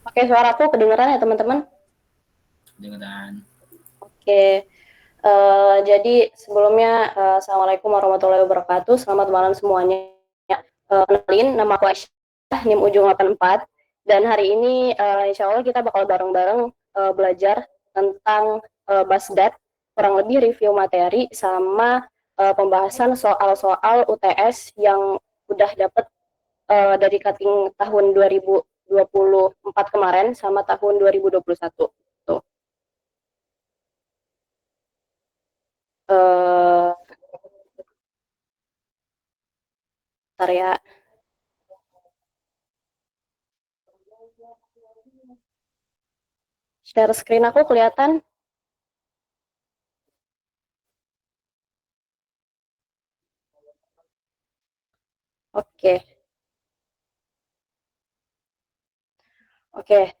Oke, suaraku kedengeran ya teman-teman? Dengan Oke, jadi sebelumnya Assalamualaikum warahmatullahi wabarakatuh. Selamat malam semuanya. Kenalin, nama aku Aisyah, NIM ujung 84. Dan hari ini insya Allah kita bakal bareng-bareng belajar tentang Basdat, kurang lebih review materi sama pembahasan soal-soal UTS yang udah dapet dari cutting tahun 2024 kemarin sama tahun 2021. Tuh. Eh, Bentar ya. Share screen aku kelihatan. Oke, oke.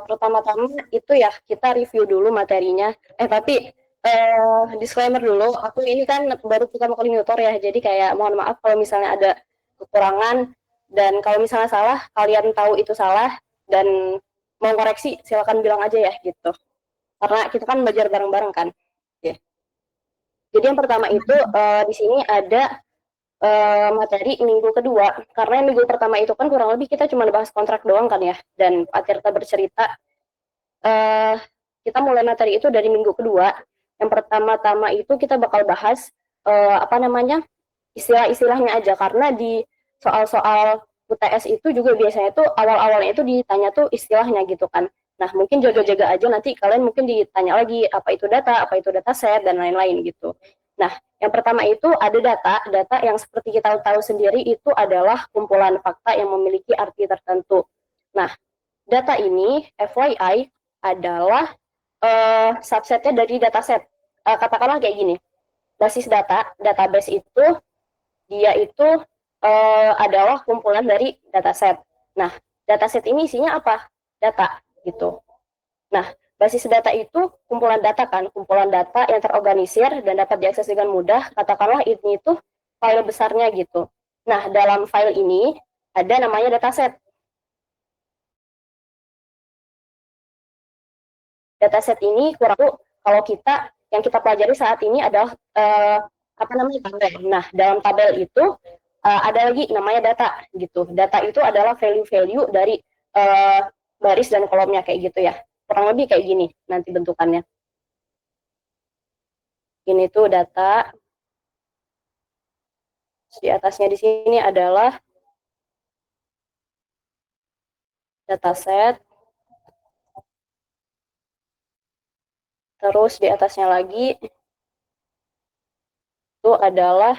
Pertama-tama itu ya kita review dulu materinya. Tapi disclaimer dulu, aku ini kan baru pertama kali nyotor ya, jadi kayak mohon maaf kalau misalnya ada kekurangan dan kalau misalnya salah, kalian tahu itu salah dan mau koreksi silakan bilang aja ya gitu. Karena kita kan belajar bareng-bareng kan. Oke. Jadi yang pertama itu di sini ada materi minggu kedua, karena minggu pertama itu kan kurang lebih kita cuma bahas kontrak doang kan ya, dan Pak Tirta bercerita, uh, kita mulai materi itu dari minggu kedua. Yang pertama-tama itu kita bakal bahas apa namanya, istilah-istilahnya aja, karena di soal-soal UTS itu juga biasanya tuh awal-awalnya itu ditanya tuh istilahnya gitu kan. Nah, mungkin jaga-jaga aja nanti kalian mungkin ditanya lagi apa itu data set, dan lain-lain gitu. Nah, yang pertama itu ada data yang seperti kita tahu sendiri itu adalah kumpulan fakta yang memiliki arti tertentu. Nah, data ini FYI adalah subsetnya dari dataset. Katakanlah kayak gini, basis data, database itu dia itu adalah kumpulan dari dataset. Nah, dataset ini isinya apa? Data gitu. Nah, basis data itu kumpulan data kan, kumpulan data yang terorganisir dan dapat diakses dengan mudah. Katakanlah ini itu file besarnya gitu. Nah, dalam file ini ada namanya dataset. Dataset ini kurang lebih kalau kita yang kita pelajari saat ini adalah apa namanya tabel. Nah, dalam tabel itu ada lagi namanya data gitu. Data itu adalah value-value dari uh, baris dan kolomnya kayak gitu ya. Kurang lebih kayak gini nanti bentukannya. Ini tuh data. Di atasnya di sini adalah dataset. Terus di atasnya lagi itu adalah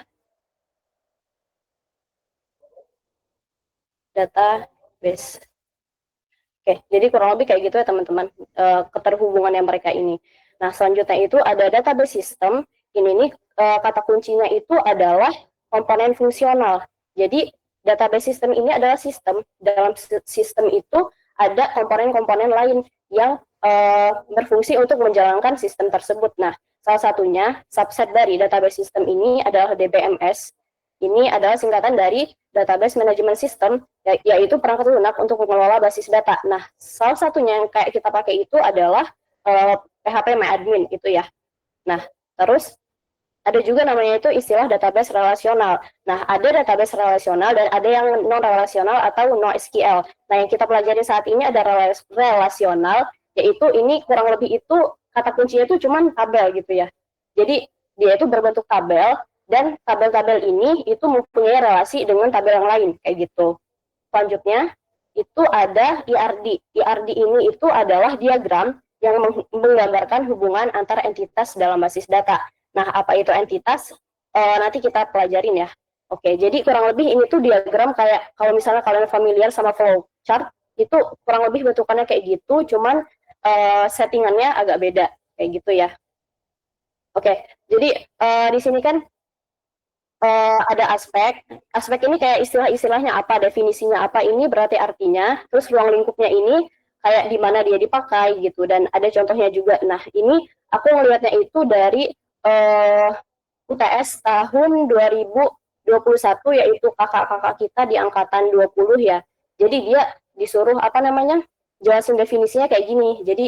database. Oke, jadi kurang lebih kayak gitu ya teman-teman, keterhubungan yang mereka ini. Nah, selanjutnya itu ada database system. Ini nih kata kuncinya itu adalah komponen fungsional. Jadi database system ini adalah sistem. Dalam sistem itu ada komponen-komponen lain yang berfungsi untuk menjalankan sistem tersebut. Nah, salah satunya subset dari database system ini adalah DBMS. Ini adalah singkatan dari Database Management System, yaitu perangkat lunak untuk mengelola basis data. Nah, salah satunya yang kayak kita pakai itu adalah PHP MyAdmin itu ya. Nah, terus ada juga namanya itu istilah database relasional. Nah, ada database relasional dan ada yang non relasional atau NoSQL. Nah, yang kita pelajari saat ini ada relasional, yaitu ini kurang lebih itu kata kuncinya itu cuman tabel gitu ya. Jadi dia itu berbentuk tabel dan tabel-tabel ini itu mempunyai relasi dengan tabel yang lain kayak gitu. Selanjutnya itu ada IRD. IRD ini itu adalah diagram yang menggambarkan hubungan antar entitas dalam basis data. Nah, apa itu entitas? Nanti kita pelajarin ya. Oke, jadi kurang lebih ini tuh diagram kayak kalau misalnya kalian familiar sama flow chart, itu kurang lebih bentukannya kayak gitu, cuman settingannya agak beda kayak gitu ya. Oke, jadi di sini kan ada aspek. Aspek ini kayak istilah-istilahnya apa, definisinya apa, ini berarti artinya. Terus ruang lingkupnya ini kayak di mana dia dipakai gitu. Dan ada contohnya juga. Nah, ini aku ngelihatnya itu dari UTS tahun 2021, yaitu kakak-kakak kita di angkatan 20 ya. Jadi dia disuruh apa namanya? jelasin definisinya kayak gini. Jadi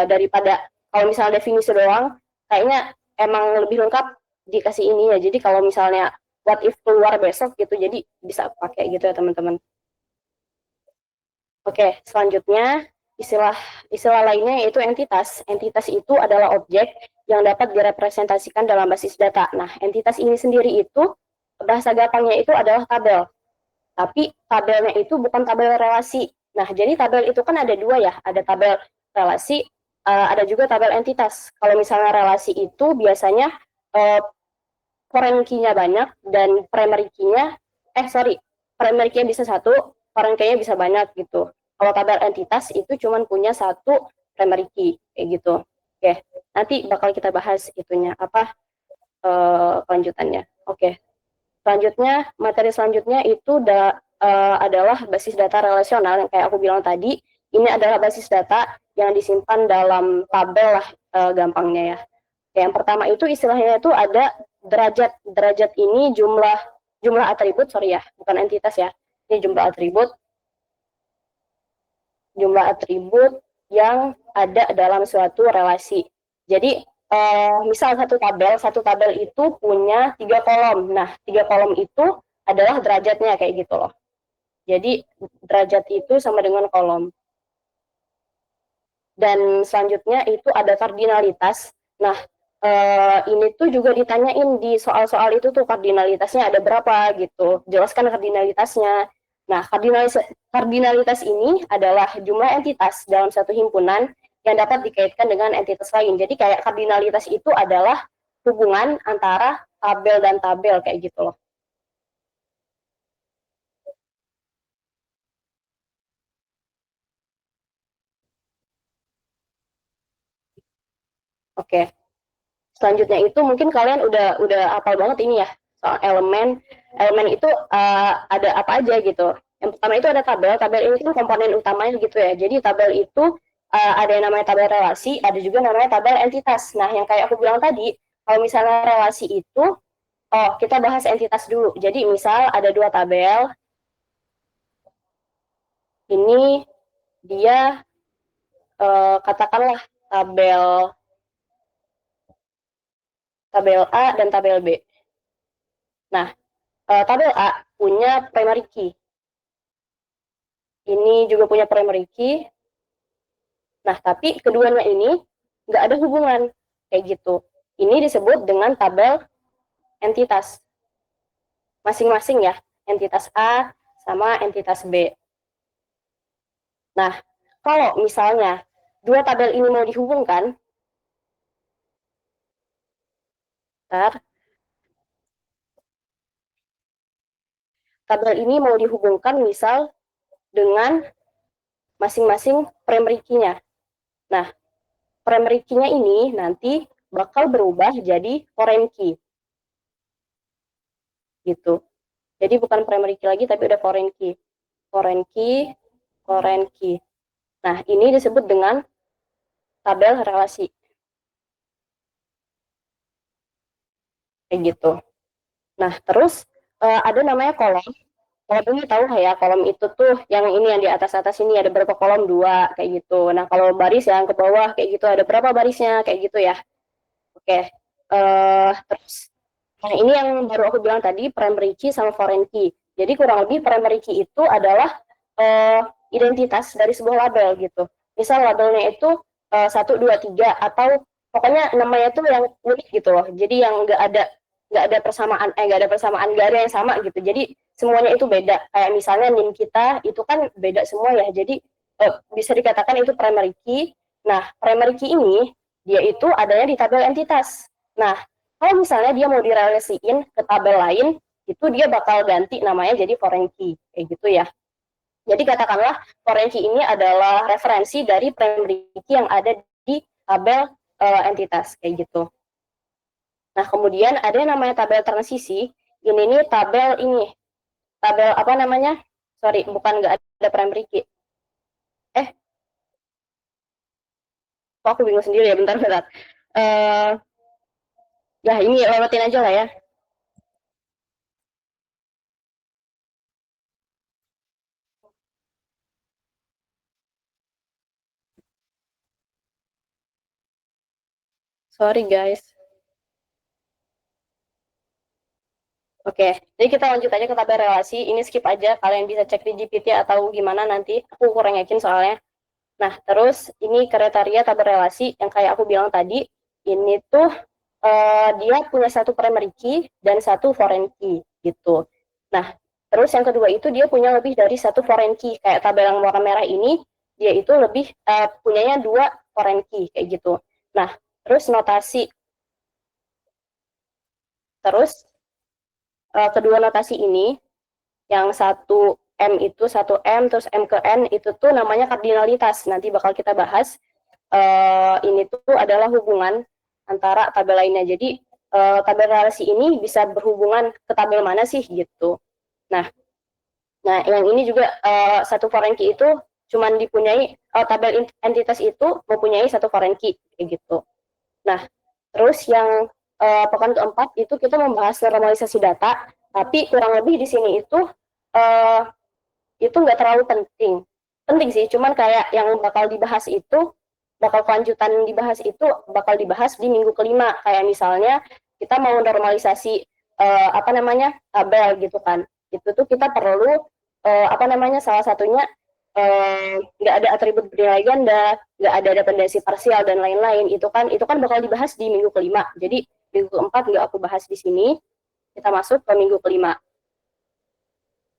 daripada kalau misalnya definisi doang, kayaknya emang lebih lengkap dikasih ini ya. Jadi kalau misalnya what if keluar besok gitu, jadi bisa pakai gitu ya teman-teman. Oke, selanjutnya istilah istilah lainnya yaitu entitas. Entitas itu adalah objek yang dapat direpresentasikan dalam basis data. Nah, entitas ini sendiri itu bahasa gampangnya itu adalah tabel. Tapi tabelnya itu bukan tabel relasi. Nah, jadi tabel itu kan ada dua ya, ada tabel relasi, ada juga tabel entitas. Kalau misalnya relasi itu biasanya foreign key-nya banyak dan primary key-nya, primary key-nya bisa satu, foreign key-nya bisa banyak gitu. Kalau tabel entitas itu cuma punya satu primary key, kayak gitu. Oke, nanti bakal kita bahas itunya, apa kelanjutannya. Oke, selanjutnya, materi selanjutnya itu adalah basis data relasional yang kayak aku bilang tadi. Ini adalah basis data yang disimpan dalam tabel lah gampangnya ya. Yang pertama itu istilahnya itu ada derajat. Derajat ini jumlah atribut, sorry ya, bukan entitas ya. Ini jumlah atribut yang ada dalam suatu relasi. Jadi misal satu tabel itu punya 3 kolom. Nah, 3 kolom itu adalah derajatnya kayak gitu loh. Jadi derajat itu sama dengan kolom. Dan selanjutnya itu ada kardinalitas. Nah, ini tuh juga ditanyain di soal-soal itu tuh kardinalitasnya ada berapa gitu. Jelaskan kardinalitasnya. Nah, kardinalitas ini adalah jumlah entitas dalam satu himpunan yang dapat dikaitkan dengan entitas lain. Jadi kayak kardinalitas itu adalah hubungan antara tabel dan tabel kayak gitu loh. Oke. Selanjutnya itu mungkin kalian udah hafal banget ini ya soal elemen. Elemen itu ada apa aja gitu. Yang pertama itu ada tabel. Tabel ini kan komponen utamanya gitu ya. Jadi tabel itu ada yang namanya tabel relasi, ada juga namanya tabel entitas. Nah, yang kayak aku bilang tadi, kalau misalnya relasi itu, oh kita bahas entitas dulu. Jadi misal ada dua tabel, ini dia katakanlah tabel tabel A dan tabel B. Nah, tabel A punya primary key. Ini juga punya primary key. Nah, tapi keduanya ini nggak ada hubungan kayak gitu. Ini disebut dengan tabel entitas. Masing-masing ya, entitas A sama entitas B. Nah, kalau misalnya dua tabel ini mau dihubungkan, tabel ini mau dihubungkan misal dengan masing-masing primary key-nya. Nah, primary key-nya ini nanti bakal berubah jadi foreign key. Gitu. Jadi bukan primary key lagi, tapi udah foreign key. Foreign key, foreign key. Nah, ini disebut dengan tabel relasi. Kayak gitu. Nah, terus ada namanya kolom. Kolom ini tahu ya, kolom itu tuh yang ini yang di atas-atas ini ada berapa kolom? Dua, kayak gitu. Nah, kalau baris yang ke bawah kayak gitu ada berapa barisnya? Kayak gitu ya. Oke. Terus nah ini yang baru aku bilang tadi, primary key sama foreign key. Jadi kurang lebih primary key itu adalah identitas dari sebuah label gitu. Misal labelnya itu 1, 2, 3 atau pokoknya namanya itu yang unik gitu loh. Jadi yang nggak ada persamaan garis yang sama gitu. Jadi semuanya itu beda. Kayak misalnya NIM kita itu kan beda semua ya. Jadi bisa dikatakan itu primary key. Nah, primary key ini dia itu adanya di tabel entitas. Nah, kalau misalnya dia mau direlasiin ke tabel lain, itu dia bakal ganti namanya jadi foreign key, kayak gitu ya. Jadi katakanlah foreign key ini adalah referensi dari primary key yang ada di tabel entitas, kayak gitu. Nah, kemudian ada yang namanya tabel transisi. Ini nih tabel apa namanya? Sorry, bukan nggak ada primary key. Kok aku bingung sendiri ya, bentar. Ya ini lewatin aja lah ya. Sorry guys. Oke, jadi kita lanjut aja ke tabel relasi. Ini skip aja, kalian bisa cek di GPT atau gimana nanti. Aku kurang yakin soalnya. Nah, terus ini kriteria tabel relasi yang kayak aku bilang tadi. Ini tuh dia punya satu primary key dan satu foreign key gitu. Nah, terus yang kedua itu dia punya lebih dari satu foreign key. Kayak tabel yang warna merah ini, dia itu lebih punyanya dua foreign key kayak gitu. Nah, terus notasi. Terus kedua notasi ini, yang satu M itu satu M terus M ke N itu tuh namanya kardinalitas. Nanti bakal kita bahas. Ini tuh adalah hubungan antara tabel lainnya. Jadi tabel relasi ini bisa berhubungan ke tabel mana sih gitu. Nah, yang ini juga satu foreign key itu cuman dipunyai tabel entitas itu mempunyai satu foreign key kayak gitu. Nah, terus yang pekan keempat itu kita membahas normalisasi data, tapi kurang lebih di sini itu nggak terlalu penting. Penting sih, cuman kayak yang bakal dibahas itu, bakal kelanjutan dibahas itu bakal dibahas di minggu kelima. Kayak misalnya kita mau normalisasi tabel gitu kan. Itu tuh kita perlu salah satunya nggak ada atribut bernilai ganda, nggak ada dependensi parsial dan lain-lain. Itu kan bakal dibahas di minggu kelima. Jadi minggu keempat nggak aku bahas di sini. Kita masuk ke minggu kelima.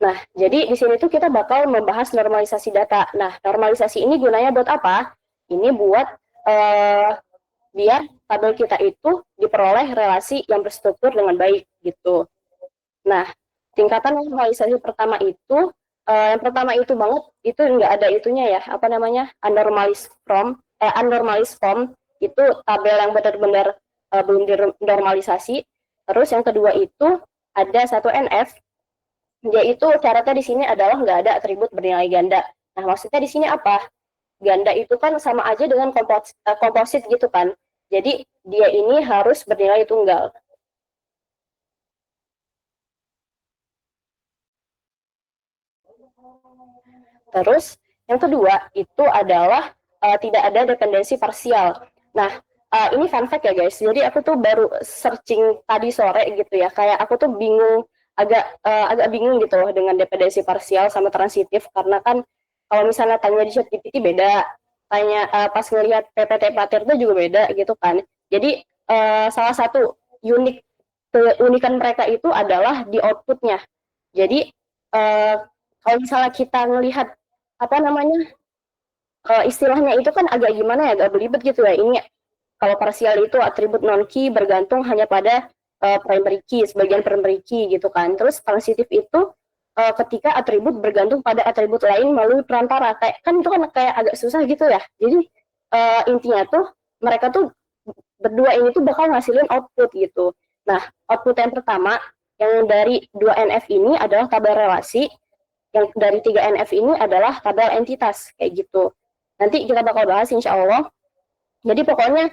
Nah, jadi di sini tuh kita bakal membahas normalisasi data. Nah, normalisasi ini gunanya buat apa? Ini buat biar tabel kita itu diperoleh relasi yang berstruktur dengan baik gitu. Nah, tingkatan normalisasi pertama itu yang pertama itu banget itu nggak ada itunya ya, anomalies form itu tabel yang benar-benar belum dinormalisasi. Terus yang kedua itu ada satu NF, yaitu syaratnya di sini adalah nggak ada atribut bernilai ganda. Nah, maksudnya di sini apa? Ganda itu kan sama aja dengan komposit gitu kan. Jadi dia ini harus bernilai tunggal. Terus yang kedua itu adalah tidak ada dependensi parsial. Nah, ini fun fact ya guys. Jadi aku tuh baru searching tadi sore gitu ya. Kayak aku tuh bingung, agak bingung gitu loh dengan dependensi parsial sama transitif, karena kan kalau misalnya tanya di ChatGPT beda, tanya pas ngelihat PPT Patir itu juga beda gitu kan. Jadi salah satu keunikan mereka itu adalah di outputnya. Jadi kalau misalnya kita melihat istilahnya itu kan agak gimana ya, agak belibet gitu ya. Ini kalau parsial itu atribut non key bergantung hanya pada primary key, sebagian primary key gitu kan. Terus transitif itu ketika atribut bergantung pada atribut lain melalui perantara. Kayak kan itu kan kayak agak susah gitu ya. Jadi intinya tuh mereka tuh berdua ini tuh bakal ngasilin output gitu. Nah, output yang pertama yang dari 2NF ini adalah tabel relasi, yang dari 3NF ini adalah tabel entitas kayak gitu. Nanti kita bakal bahas insya Allah. Jadi pokoknya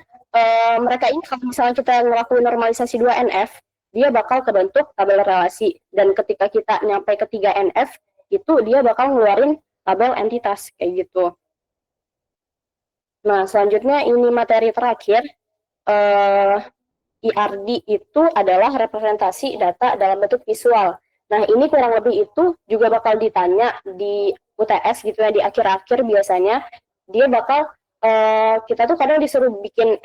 mereka ini kalau misalnya kita ngelakuin normalisasi 2NF, dia bakal kebentuk tabel relasi. Dan ketika kita nyampe ke 3NF, itu dia bakal ngeluarin tabel entitas kayak gitu. Nah, selanjutnya ini materi terakhir. IRD itu adalah representasi data dalam bentuk visual. Nah, ini kurang lebih itu juga bakal ditanya di UTS gitu ya, di akhir-akhir biasanya. Dia bakal, kita tuh kadang disuruh bikin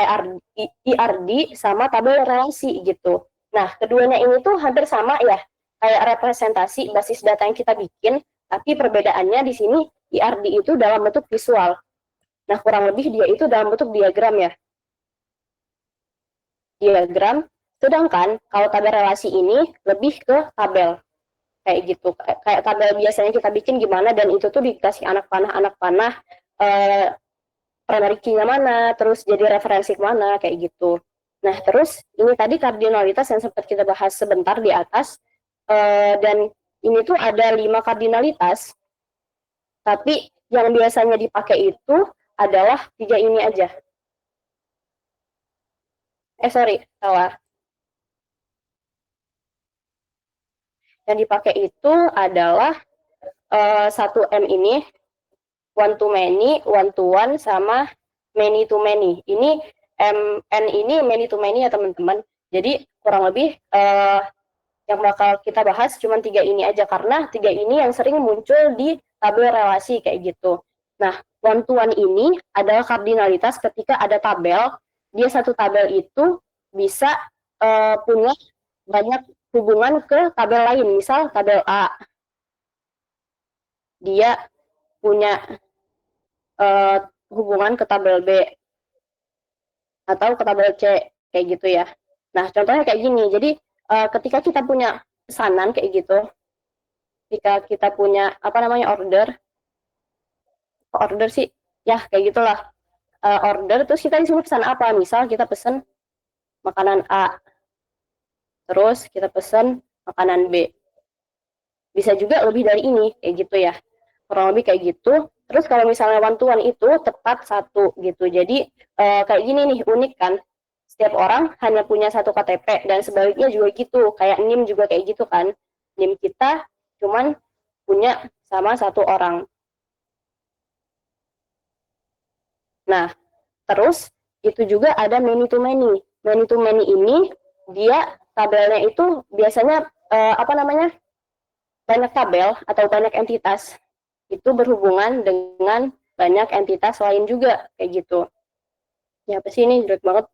IRD sama tabel relasi gitu. Nah, keduanya ini tuh hampir sama ya, kayak representasi basis data yang kita bikin, tapi perbedaannya di sini IRD itu dalam bentuk visual. Nah, kurang lebih dia itu dalam bentuk diagram ya. Diagram, sedangkan kalau tabel relasi ini lebih ke tabel kayak gitu, kayak tabel biasanya kita bikin gimana, dan itu tuh dikasih anak panah primary key-nya mana, terus jadi referensi kemana kayak gitu. Nah, terus ini tadi kardinalitas yang sempat kita bahas sebentar di atas, dan ini tuh ada 5 kardinalitas, tapi yang biasanya dipakai itu adalah 3 ini aja. Sorry, salah. Yang dipakai itu adalah 1M ini, one to many, one to one, sama many to many. Ini MN ini many to many ya teman-teman. Jadi kurang lebih yang bakal kita bahas cuma 3 ini aja, karena 3 ini yang sering muncul di tabel relasi kayak gitu. Nah, one to one ini adalah kardinalitas ketika ada tabel, dia satu tabel itu bisa punya banyak hubungan ke tabel lain. Misal tabel A, dia punya hubungan ke tabel B atau ke tabel C kayak gitu ya. Nah, contohnya kayak gini. Jadi ketika kita punya pesanan kayak gitu, ketika kita punya order sih, ya kayak gitulah. Order terus kita disuruh pesan apa? Misal kita pesan makanan A, terus kita pesan makanan B. Bisa juga lebih dari ini kayak gitu ya. Kurang lebih kayak gitu. Terus kalau misalnya one to one itu tepat satu gitu. Jadi kayak gini nih, unik kan. Setiap orang hanya punya satu KTP dan sebaliknya juga gitu. Kayak NIM juga kayak gitu kan. NIM kita cuman punya sama satu orang. Nah, terus itu juga ada many to many. Many to many ini dia tabelnya itu biasanya banyak tabel atau banyak entitas itu berhubungan dengan banyak entitas lain juga kayak gitu. Ya apa sih ini jelek banget.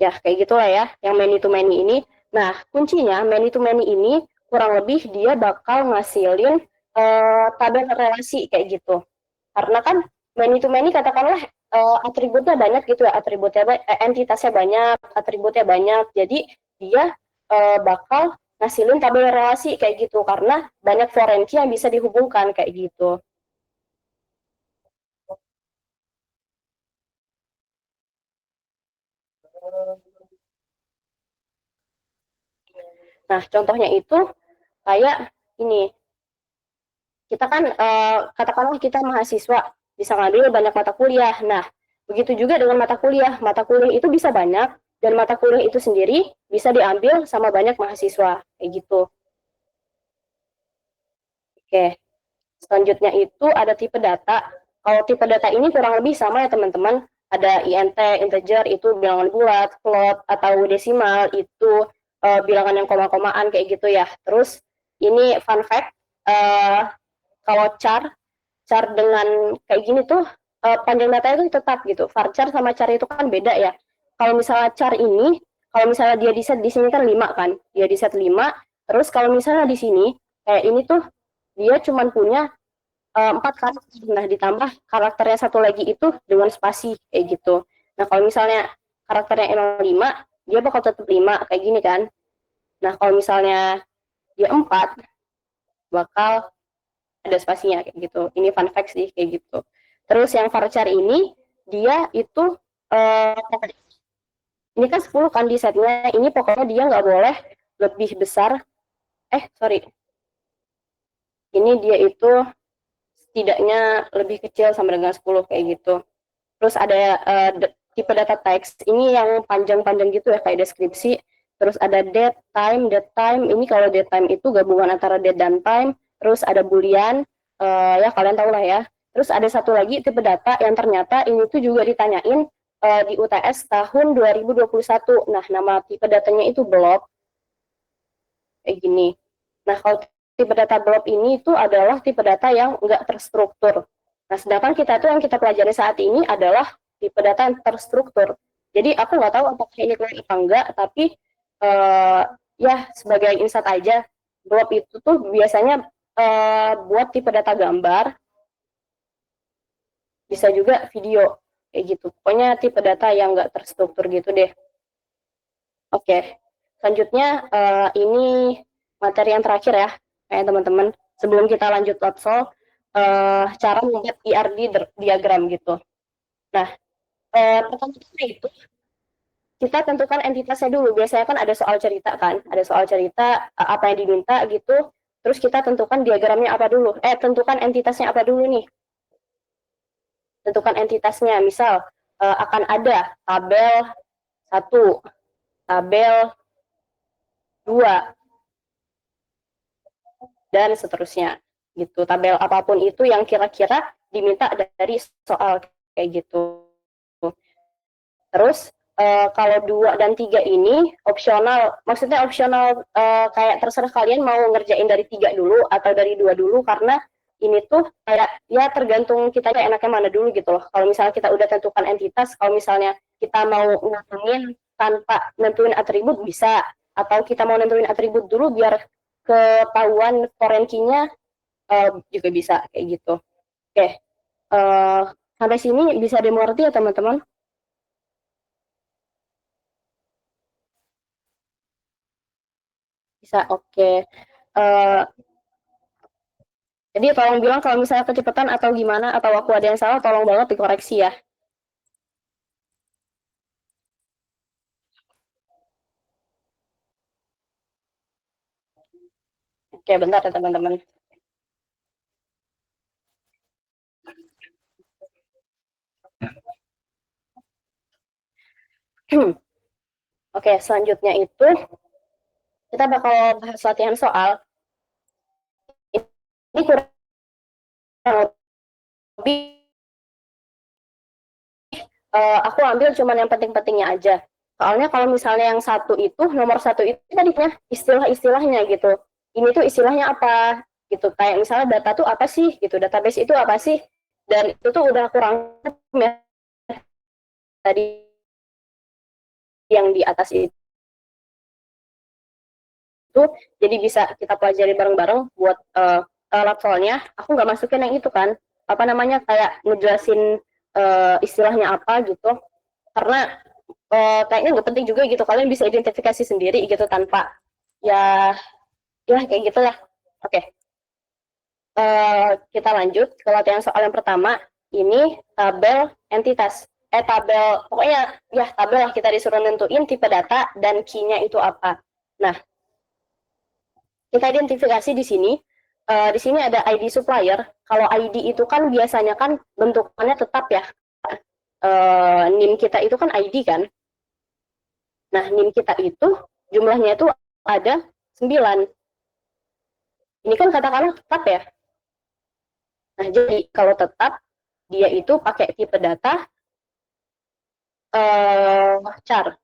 Ya kayak gitulah ya yang many to many ini. Nah kuncinya many to many ini kurang lebih dia bakal ngasilin tabel relasi kayak gitu. Karena kan many to many katakanlah atributnya banyak gitu ya, entitasnya banyak, atributnya banyak. Jadi dia bakal ngasilin tabel relasi kayak gitu karena banyak foreign key yang bisa dihubungkan kayak gitu. Nah, contohnya itu kayak ini. Kita kan katakanlah kita mahasiswa bisa ngambil banyak mata kuliah. Nah, begitu juga dengan mata kuliah. Mata kuliah itu bisa banyak dan mata kuliah itu sendiri bisa diambil sama banyak mahasiswa kayak gitu. Oke. Selanjutnya itu ada tipe data. Kalau tipe data ini kurang lebih sama ya teman-teman. Ada INT, integer itu bilangan bulat, float atau desimal itu bilangan yang koma-komaan kayak gitu ya. Terus ini fun fact, kalau char dengan kayak gini tuh panjang datanya itu tetap gitu. Varchar sama char itu kan beda ya. Kalau misalnya char ini, kalau misalnya dia di set di sini kan 5 kan, dia di set 5. Terus kalau misalnya di sini kayak ini tuh dia cuma punya 4 karakter. Nah, ditambah karakternya satu lagi itu dengan spasi kayak gitu. Nah, kalau misalnya karakternya emang 5, dia bakal tetap 5 kayak gini kan. Nah, kalau misalnya dia 4, bakal ada spasinya kayak gitu. Ini fun fact sih kayak gitu. Terus yang varchar ini dia itu eh, ini kan 10 kan di setnya. Ini pokoknya dia nggak boleh lebih besar. Sorry. Ini dia itu setidaknya lebih kecil sama dengan 10 kayak gitu. Terus ada tipe data text. Ini yang panjang-panjang gitu ya kayak deskripsi. Terus ada date time. Date time ini kalau date time itu gabungan antara date dan time. Terus ada boolean. Ya kalian tahu lah ya. Terus ada satu lagi tipe data yang ternyata ini tuh juga ditanyain di UTS tahun 2021. Nah, nama tipe datanya itu blob. Kayak gini. Nah, kalau tipe data blob ini itu adalah tipe data yang enggak terstruktur. Nah, sedangkan kita tuh yang kita pelajari saat ini adalah tipe data yang terstruktur. Jadi aku nggak tahu apakah ini clear atau enggak, tapi ya sebagai insight aja, blob itu tuh biasanya buat tipe data gambar, bisa juga video, kayak gitu. Pokoknya tipe data yang nggak terstruktur gitu deh. Oke, selanjutnya ini materi yang terakhir ya, teman-teman. Sebelum kita lanjut Lotso, cara membuat ERD diagram gitu. Nah, pertama itu kita tentukan entitasnya dulu. Biasanya kan ada soal cerita kan, ada soal cerita apa yang diminta gitu. Terus kita tentukan diagramnya apa dulu. Tentukan entitasnya apa dulu nih. Tentukan entitasnya. Misal akan ada tabel 1, tabel 2, dan seterusnya gitu. Tabel apapun itu yang kira-kira diminta dari soal kayak gitu. Terus kalau 2 dan 3 ini opsional, maksudnya opsional kayak terserah kalian mau ngerjain dari 3 dulu atau dari 2 dulu, karena ini tuh kayak ya tergantung kita enaknya mana dulu gitu loh. Kalau misalnya kita udah tentukan entitas, kalau misalnya kita mau ngomongin tanpa nentuin atribut bisa, atau kita mau nentuin atribut dulu biar ketahuan foreign key-nya juga bisa kayak gitu. Oke, sampai sini bisa dimengerti ya teman-teman? Bisa, oke. Jadi tolong bilang kalau misalnya kecepatan atau gimana, atau aku ada yang salah, tolong banget dikoreksi ya. Oke, bentar ya teman-teman. Oke, selanjutnya itu kita bakal bahas latihan soal. Ini kurang lebih aku ambil cuman yang penting-pentingnya aja. Soalnya kalau misalnya yang satu itu, nomor satu itu tadinya istilah-istilahnya gitu. Ini tuh istilahnya apa gitu. Kayak misalnya data tuh apa sih gitu, database itu apa sih. Dan itu tuh udah kurang ya tadi yang di atas itu. Jadi bisa kita pelajari bareng-bareng buat soalnya aku nggak masukin yang itu kan, apa namanya, kayak ngejelasin istilahnya apa gitu, karena kayaknya nggak penting juga gitu, kalian bisa identifikasi sendiri gitu tanpa ya kayak gitu lah. Oke, kita lanjut ke latihan soal yang pertama. Ini tabel entitas, tabel, pokoknya ya tabel lah, kita disuruh nentuin tipe data dan key-nya itu apa. Nah, kita identifikasi di sini. Di sini ada ID supplier. Kalau ID itu kan biasanya kan bentukannya tetap ya. NIM kita itu kan ID kan. Nah, NIM kita itu jumlahnya itu ada 9. Ini kan katakanlah tetap ya. Nah, jadi kalau tetap dia itu pakai tipe data char.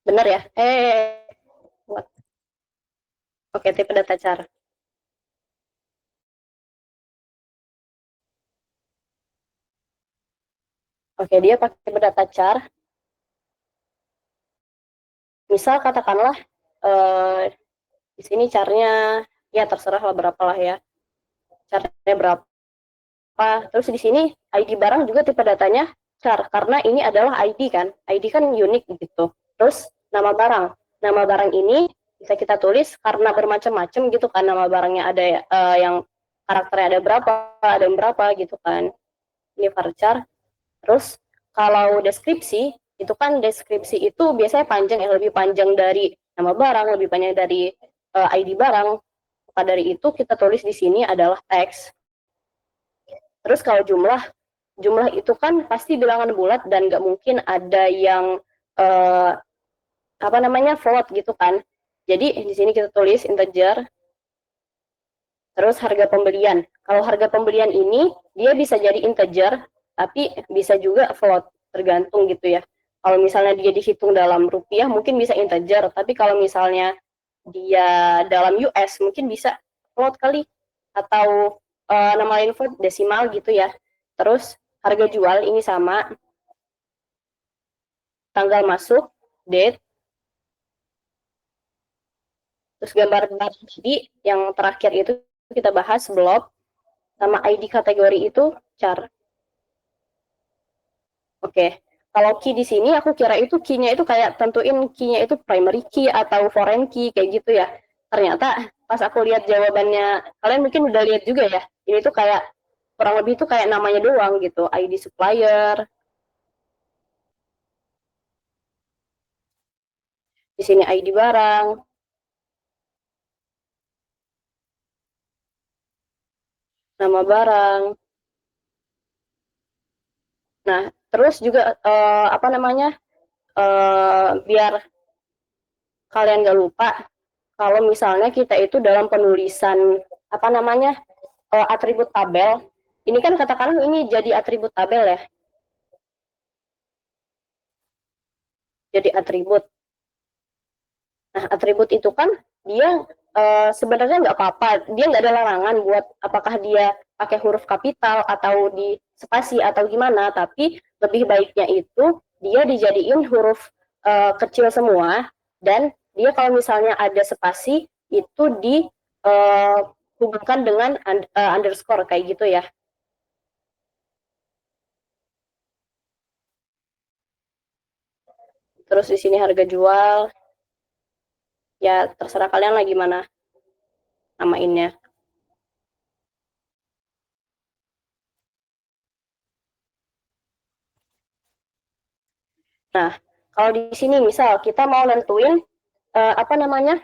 Benar ya? Oke, tipe data char. Oke, dia pakai tipe data char. Misal katakanlah di sini charnya ya terserah lah berapa lah ya. Charnya berapa. Terus di sini ID barang juga tipe datanya char, karena ini adalah ID kan. ID kan unik gitu. Terus nama barang. Nama barang ini bisa kita tulis karena bermacam-macam gitu kan, nama barangnya ada yang karakternya ada berapa, ada yang berapa gitu kan. Ini varchar. Terus kalau deskripsi, itu kan deskripsi itu biasanya panjang ya, lebih panjang dari nama barang, lebih panjang dari ID barang. Maka dari itu kita tulis di sini adalah teks. Terus kalau jumlah itu kan pasti bilangan bulat dan nggak mungkin ada yang apa namanya float gitu kan. Jadi di sini kita tulis integer. Terus harga pembelian. Kalau harga pembelian ini dia bisa jadi integer, tapi bisa juga float, tergantung gitu ya. Kalau misalnya dia dihitung dalam rupiah mungkin bisa integer, tapi kalau misalnya dia dalam US mungkin bisa float kali, atau nama lain float desimal gitu ya. Terus harga jual ini sama, tanggal masuk, date, terus gambar-gambar tadi yang terakhir itu kita bahas blob, sama ID kategori itu char. Oke, kalau key di sini aku kira itu key-nya itu kayak tentuin key-nya itu primary key atau foreign key kayak gitu ya. Ternyata pas aku lihat jawabannya, kalian mungkin udah lihat juga ya. Ini tuh kayak kurang lebih tuh kayak namanya doang gitu, ID supplier. Di sini ID barang, nama barang. Nah, terus juga apa namanya? Biar kalian nggak lupa, kalau misalnya kita itu dalam penulisan apa namanya atribut tabel, Ini kan katakanlah ini jadi atribut tabel ya. Jadi atribut. Nah, atribut itu kan dia sebenarnya nggak apa-apa. Dia nggak ada larangan buat apakah dia pakai huruf kapital atau di spasi atau gimana. Tapi lebih baiknya itu dia dijadiin huruf kecil semua. Dan dia kalau misalnya ada spasi itu dihubungkan dengan underscore kayak gitu ya. Terus di sini harga jual, ya terserah kalian lah gimana namainnya. Nah, kalau di sini misal kita mau nentuin apa namanya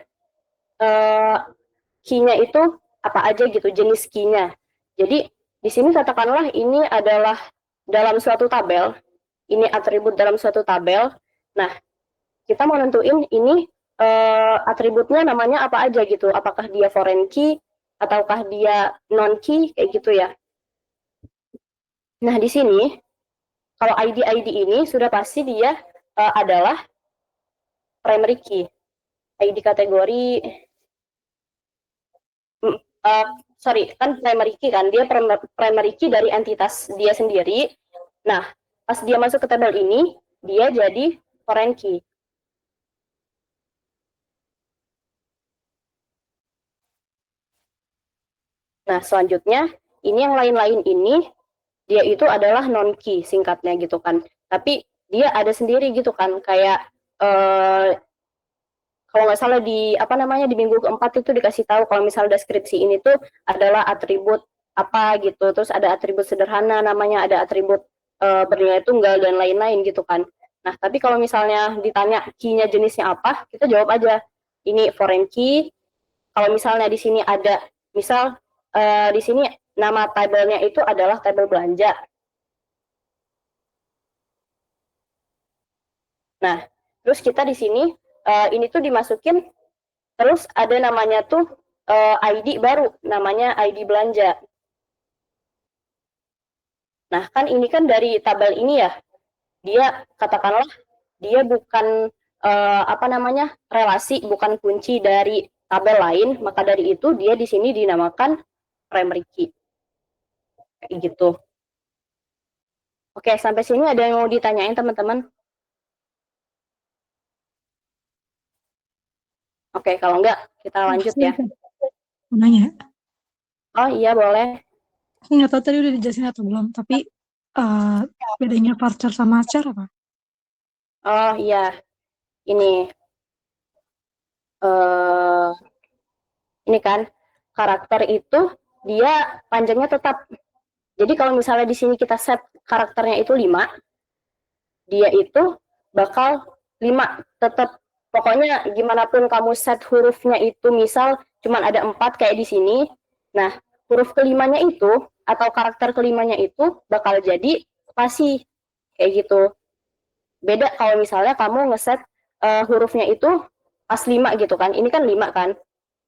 key-nya itu apa aja gitu, jenis key-nya. Jadi di sini katakanlah ini adalah dalam suatu tabel, ini atribut dalam suatu tabel. Nah, kita mau nentuin ini atributnya namanya apa aja gitu, apakah dia foreign key ataukah dia non key kayak gitu ya. Nah, di sini kalau ID ini sudah pasti dia adalah primary key. ID kategori sorry, kan primary key kan, dia primary key dari entitas dia sendiri. Nah, pas dia masuk ke tabel ini, dia jadi foreign key. Nah, selanjutnya, ini yang lain-lain ini, dia itu adalah non key singkatnya gitu kan. Tapi dia ada sendiri gitu kan, kayak kalau nggak salah di apa namanya di minggu keempat itu dikasih tahu kalau misalnya deskripsi ini tuh adalah atribut apa gitu, terus ada atribut sederhana namanya, ada atribut bernilai tunggal dan lain-lain gitu kan. Nah, tapi kalau misalnya ditanya key-nya jenisnya apa, kita jawab aja ini foreign key. Kalau misalnya di sini ada misal di sini nama tabelnya itu adalah tabel belanja. Nah, terus kita di sini ini tuh dimasukin. Terus ada namanya tuh ID baru, namanya ID belanja. Nah, kan ini kan dari tabel ini ya, dia katakanlah dia bukan apa namanya relasi, bukan kunci dari tabel lain, maka dari itu dia di sini dinamakan primary key. Kayak gitu. Oke, sampai sini ada yang mau ditanyain teman-teman? Oke, kalau enggak kita lanjut ya. Mau nanya? Oh iya, boleh. Aku nggak tahu tadi udah dijelasin atau belum, tapi bedanya varchar sama char apa? Oh iya, ini ini kan karakter itu dia panjangnya tetap. Jadi kalau misalnya di sini kita set karakternya itu 5, dia itu bakal 5 tetap. Pokoknya gimana pun kamu set hurufnya itu misal cuma ada 4 kayak di sini. Nah, huruf kelimanya itu atau karakter kelimanya itu bakal jadi spasi kayak gitu. Beda kalau misalnya kamu ngeset hurufnya itu pas 5 gitu kan. Ini kan 5 kan.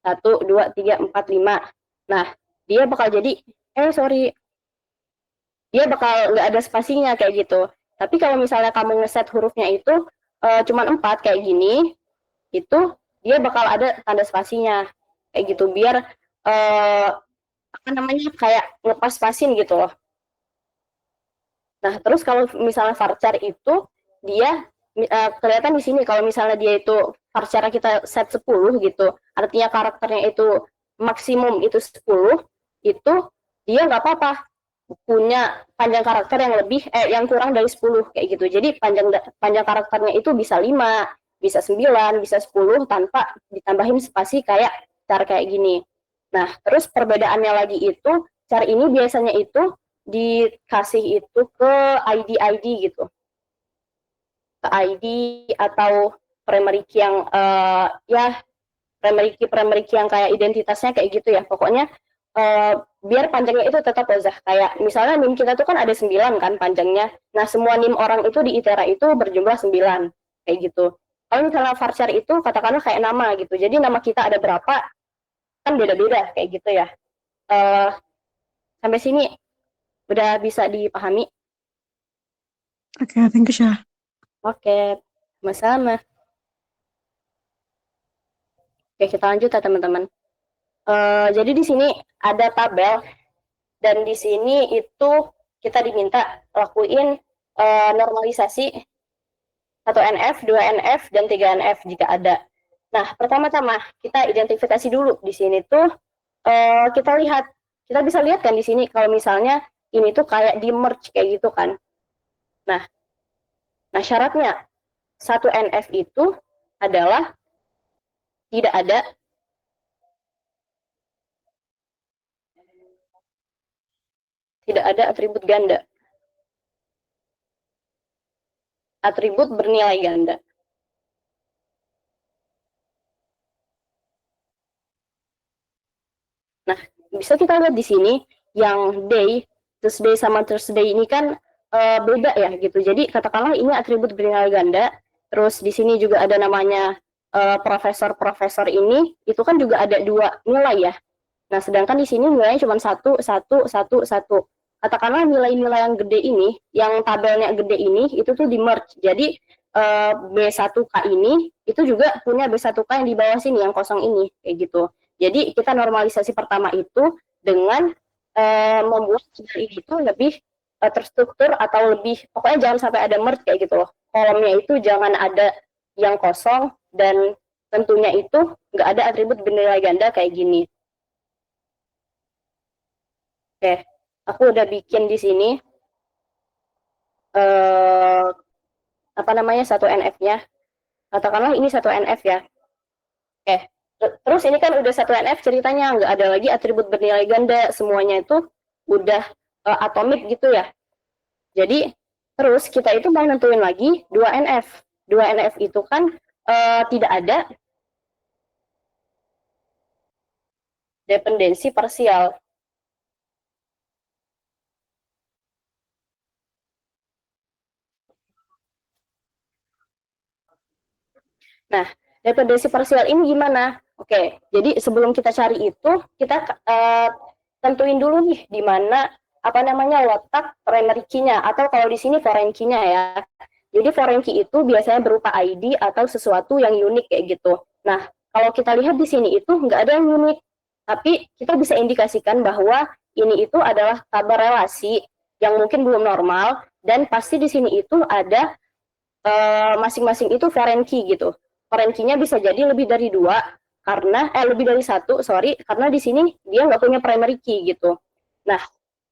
1, 2, 3, 4, 5. Nah, dia bakal jadi dia bakal nggak ada spasinya kayak gitu. Tapi kalau misalnya kamu ngeset hurufnya itu cuma 4 kayak gini, itu dia bakal ada tanda spasinya kayak gitu biar apa namanya kayak ngepas spasin gitu loh. Nah, terus kalau misalnya varchar itu dia kelihatan di sini kalau misalnya dia itu varchar kita set 10 gitu, artinya karakternya itu maksimum itu 10, itu dia nggak apa-apa punya panjang karakter yang lebih yang kurang dari 10 kayak gitu. Jadi panjang karakternya itu bisa 5, bisa 9, bisa 10 tanpa ditambahin spasi kayak cara kayak gini. Nah, terus perbedaannya lagi itu cara ini biasanya itu dikasih itu ke ID gitu. Ke ID atau primary key yang ya primary key yang kayak identitasnya kayak gitu ya. Pokoknya biar panjangnya itu tetap wazah. Kayak misalnya NIM kita tuh kan ada 9 kan panjangnya. Nah, semua NIM orang itu di ITERA itu berjumlah 9 kayak gitu. Kalau misalnya varchar itu katakanlah kayak nama gitu. Jadi nama kita ada berapa kan beda-beda kayak gitu ya. Sampai sini Udah bisa dipahami? Oke, thank you, Syah. Oke, sama-sama. Oke, kita lanjut ya teman-teman. Jadi di sini ada tabel, dan di sini itu kita diminta lakuin normalisasi 1NF, 2NF, dan 3NF jika ada. Nah, pertama-tama kita identifikasi dulu. Di sini tuh kita bisa lihat kan di sini kalau misalnya ini tuh kayak di merge kayak gitu kan. Nah syaratnya 1NF itu adalah tidak ada atribut ganda. Atribut bernilai ganda. Nah, bisa kita lihat di sini yang day, Tuesday sama Thursday ini kan beda ya gitu. Jadi katakanlah ini atribut bernilai ganda. Terus di sini juga ada namanya profesor ini, itu kan juga ada 2 nilai ya. Nah, sedangkan di sini nilainya cuma 1, 1, 1, 1. Katakanlah nilai-nilai yang gede ini, yang tabelnya gede ini, itu tuh di merge. Jadi B1K ini, itu juga punya B1K yang di bawah sini, yang kosong ini, kayak gitu. Jadi kita normalisasi pertama itu dengan membuat tabel ini itu lebih terstruktur atau lebih, pokoknya jangan sampai ada merge kayak gitu loh. Kolomnya itu jangan ada yang kosong, dan tentunya itu nggak ada atribut bernilai ganda kayak gini. Oke, aku udah bikin di sini apa namanya 1NF-nya. Katakanlah ini 1NF ya. Oke, terus ini kan udah 1NF ceritanya, nggak ada lagi atribut bernilai ganda, semuanya itu udah atomik gitu ya. Jadi terus kita itu mau nentuin lagi 2NF. 2NF itu kan tidak ada dependensi parsial. Nah, dependensi parsial ini gimana? Oke, jadi sebelum kita cari itu, kita tentuin dulu nih di mana apa namanya letak primary key-nya, atau kalau di sini foreign key-nya ya. Jadi foreign key itu biasanya berupa ID atau sesuatu yang unik kayak gitu. Nah, kalau kita lihat di sini itu nggak ada yang unik, tapi kita bisa indikasikan bahwa ini itu adalah tabel relasi yang mungkin belum normal, dan pasti di sini itu ada masing-masing itu foreign key gitu. Foreign key-nya bisa jadi lebih dari 2, karena lebih dari 1, sorry, karena di sini dia nggak punya primary key gitu. Nah,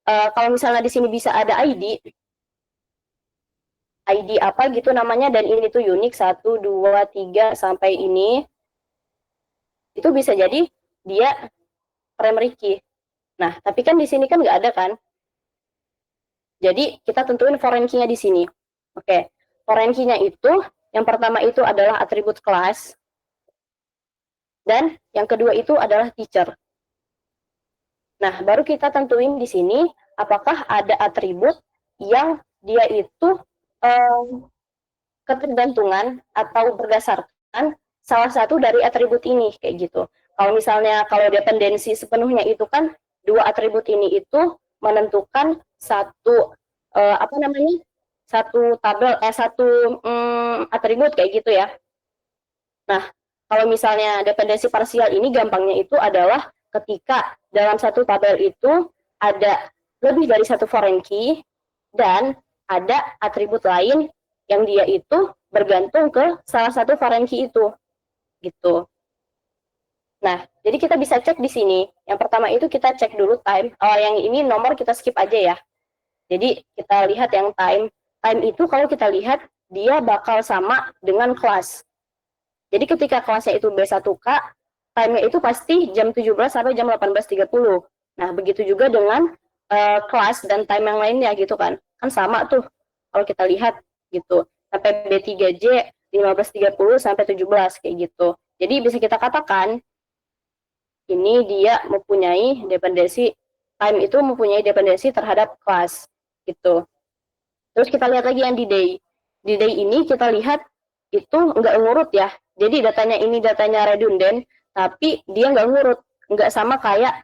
kalau misalnya di sini bisa ada ID apa gitu namanya, dan ini tuh unik 1, 2, 3 sampai ini, itu bisa jadi dia primary key. Nah, tapi kan di sini kan nggak ada kan. Jadi kita tentuin foreign key-nya di sini. Oke, foreign key-nya itu yang pertama itu adalah atribut kelas, dan yang kedua itu adalah teacher. Nah, baru kita tentuin di sini apakah ada atribut yang dia itu ketergantungan atau berdasarkan salah satu dari atribut ini kayak gitu. Kalau misalnya kalau dependensi sepenuhnya itu kan 2 atribut ini itu menentukan satu apa namanya? Satu tabel satu atribut kayak gitu ya. Nah, kalau misalnya dependensi parsial ini gampangnya itu adalah ketika dalam satu tabel itu ada lebih dari satu foreign key dan ada atribut lain yang dia itu bergantung ke salah satu foreign key itu, gitu. Nah, jadi kita bisa cek di sini. Yang pertama itu kita cek dulu time. Yang ini nomor kita skip aja ya. Jadi kita lihat yang time. Time itu kalau kita lihat dia bakal sama dengan kelas. Jadi ketika kelasnya itu B1K, time-nya itu pasti jam 17 sampai jam 18.30. Nah, begitu juga dengan kelas dan time yang lainnya gitu kan. Kan sama tuh kalau kita lihat gitu. Sampai B3J 15.30 sampai 17 kayak gitu. Jadi bisa kita katakan ini dia mempunyai dependensi, time itu mempunyai dependensi terhadap kelas gitu. Terus kita lihat lagi yang di day. Di day ini kita lihat itu nggak ngurut ya. Jadi datanya ini datanya redundant, tapi dia nggak ngurut. Nggak sama kayak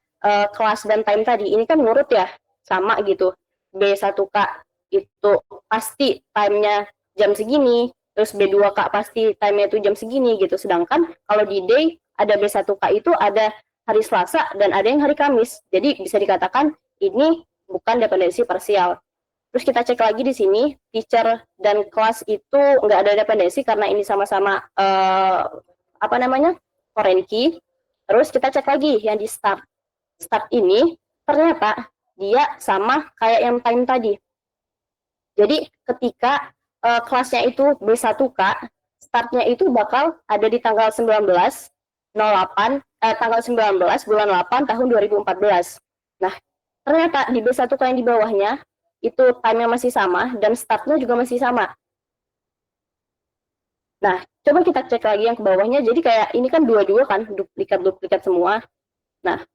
kelas dan time tadi. Ini kan ngurut ya, sama gitu. B1K itu pasti time-nya jam segini, terus B2K pasti time-nya itu jam segini gitu. Sedangkan kalau di day ada B1K itu ada hari Selasa dan ada yang hari Kamis. Jadi bisa dikatakan ini bukan dependensi parsial. Terus kita cek lagi di sini, teacher dan kelas itu nggak ada dependensi karena ini sama-sama foreign key. Terus kita cek lagi yang di start. Start ini ternyata dia sama kayak yang time tadi. Jadi ketika kelasnya itu B1K, startnya itu bakal ada di tanggal 19 tanggal 19 bulan 8 tahun 2014. Nah, ternyata di B1K yang di bawahnya itu time-nya masih sama dan startnya juga masih sama. Nah, coba kita cek lagi yang ke bawahnya. Jadi kayak ini kan dua-dua kan, duplikat-duplikat semua. Nah,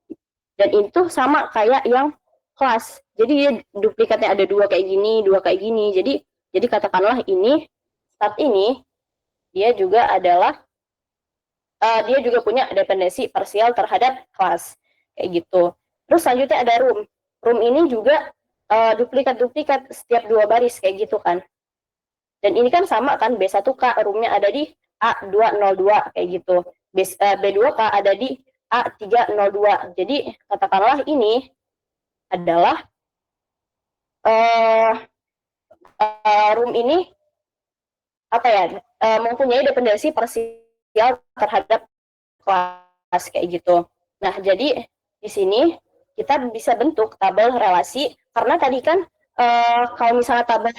dan itu sama kayak yang kelas. Jadi dia duplikatnya ada dua kayak gini, dua kayak gini. Jadi katakanlah ini start ini dia juga punya dependensi parsial terhadap kelas kayak gitu. Terus selanjutnya ada room. Room ini juga duplikat-duplikat setiap dua baris kayak gitu kan. Dan ini kan sama kan, B1K roomnya ada di A202 kayak gitu. B2K ada di A302. Jadi katakanlah ini adalah room ini mempunyai dependensi parsial terhadap kelas kayak gitu. Nah, jadi di sini kita bisa bentuk tabel relasi karena tadi kan kalau misalnya tabel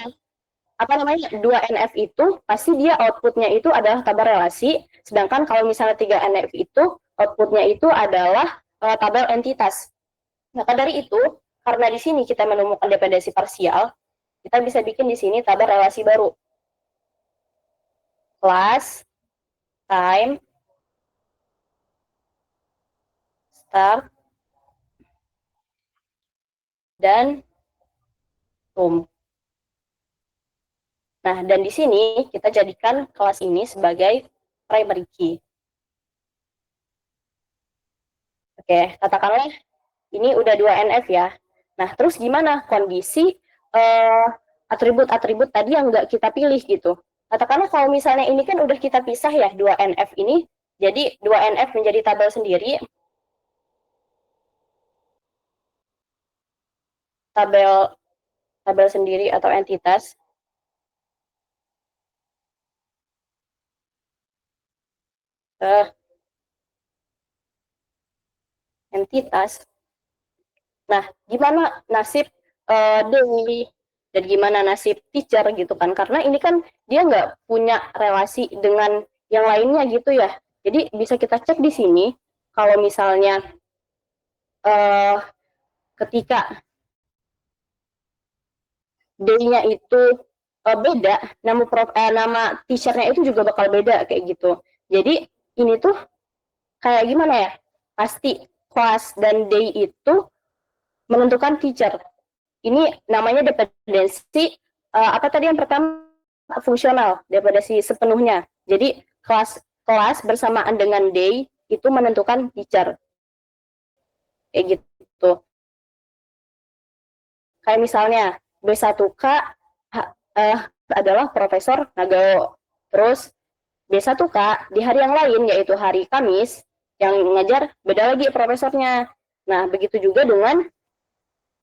2NF itu pasti dia outputnya itu adalah tabel relasi, sedangkan kalau misalnya 3NF itu outputnya itu adalah tabel entitas. Maka dari itu, karena di sini kita menemukan dependensi parsial, kita bisa bikin di sini tabel relasi baru. Class, time, start, dan room. Nah, dan di sini kita jadikan kelas ini sebagai primary key. Oke, katakanlah ini udah 2NF ya. Nah, terus gimana kondisi atribut-atribut tadi yang nggak kita pilih gitu. Katakanlah kalau misalnya ini kan udah kita pisah ya 2NF ini, jadi 2NF menjadi tabel sendiri. Tabel sendiri atau entitas. Entitas. Nah, gimana nasib Dewi dan gimana nasib teacher gitu kan? Karena ini kan dia nggak punya relasi dengan yang lainnya gitu ya. Jadi bisa kita cek di sini kalau misalnya ketika D-nya itu beda, nama teacher-nya itu juga bakal beda kayak gitu. Jadi ini tuh kayak gimana ya? Pasti kelas dan day itu menentukan teacher. Ini namanya dependensi tadi yang pertama fungsional, dependensi sepenuhnya. Jadi kelas bersamaan dengan day itu menentukan teacher. Kayak gitu. Kayak misalnya B1K adalah Profesor Nagao. Terus B1K di hari yang lain yaitu hari Kamis yang ngajar beda lagi profesornya. Nah, begitu juga dengan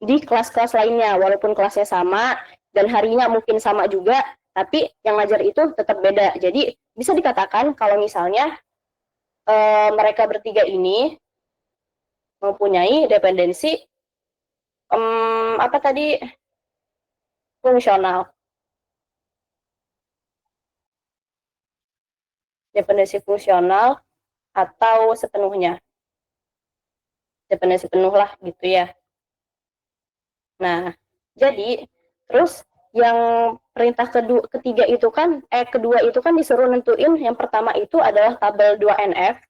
di kelas-kelas lainnya, walaupun kelasnya sama dan harinya mungkin sama juga, tapi yang ngajar itu tetap beda. Jadi bisa dikatakan kalau misalnya mereka bertiga ini mempunyai dependensi fungsional. Dependensi fungsional atau sepenuhnya. Dependensi penuh lah gitu ya. Nah, jadi terus yang perintah kedua itu kan disuruh nentuin yang pertama itu adalah tabel 2NF.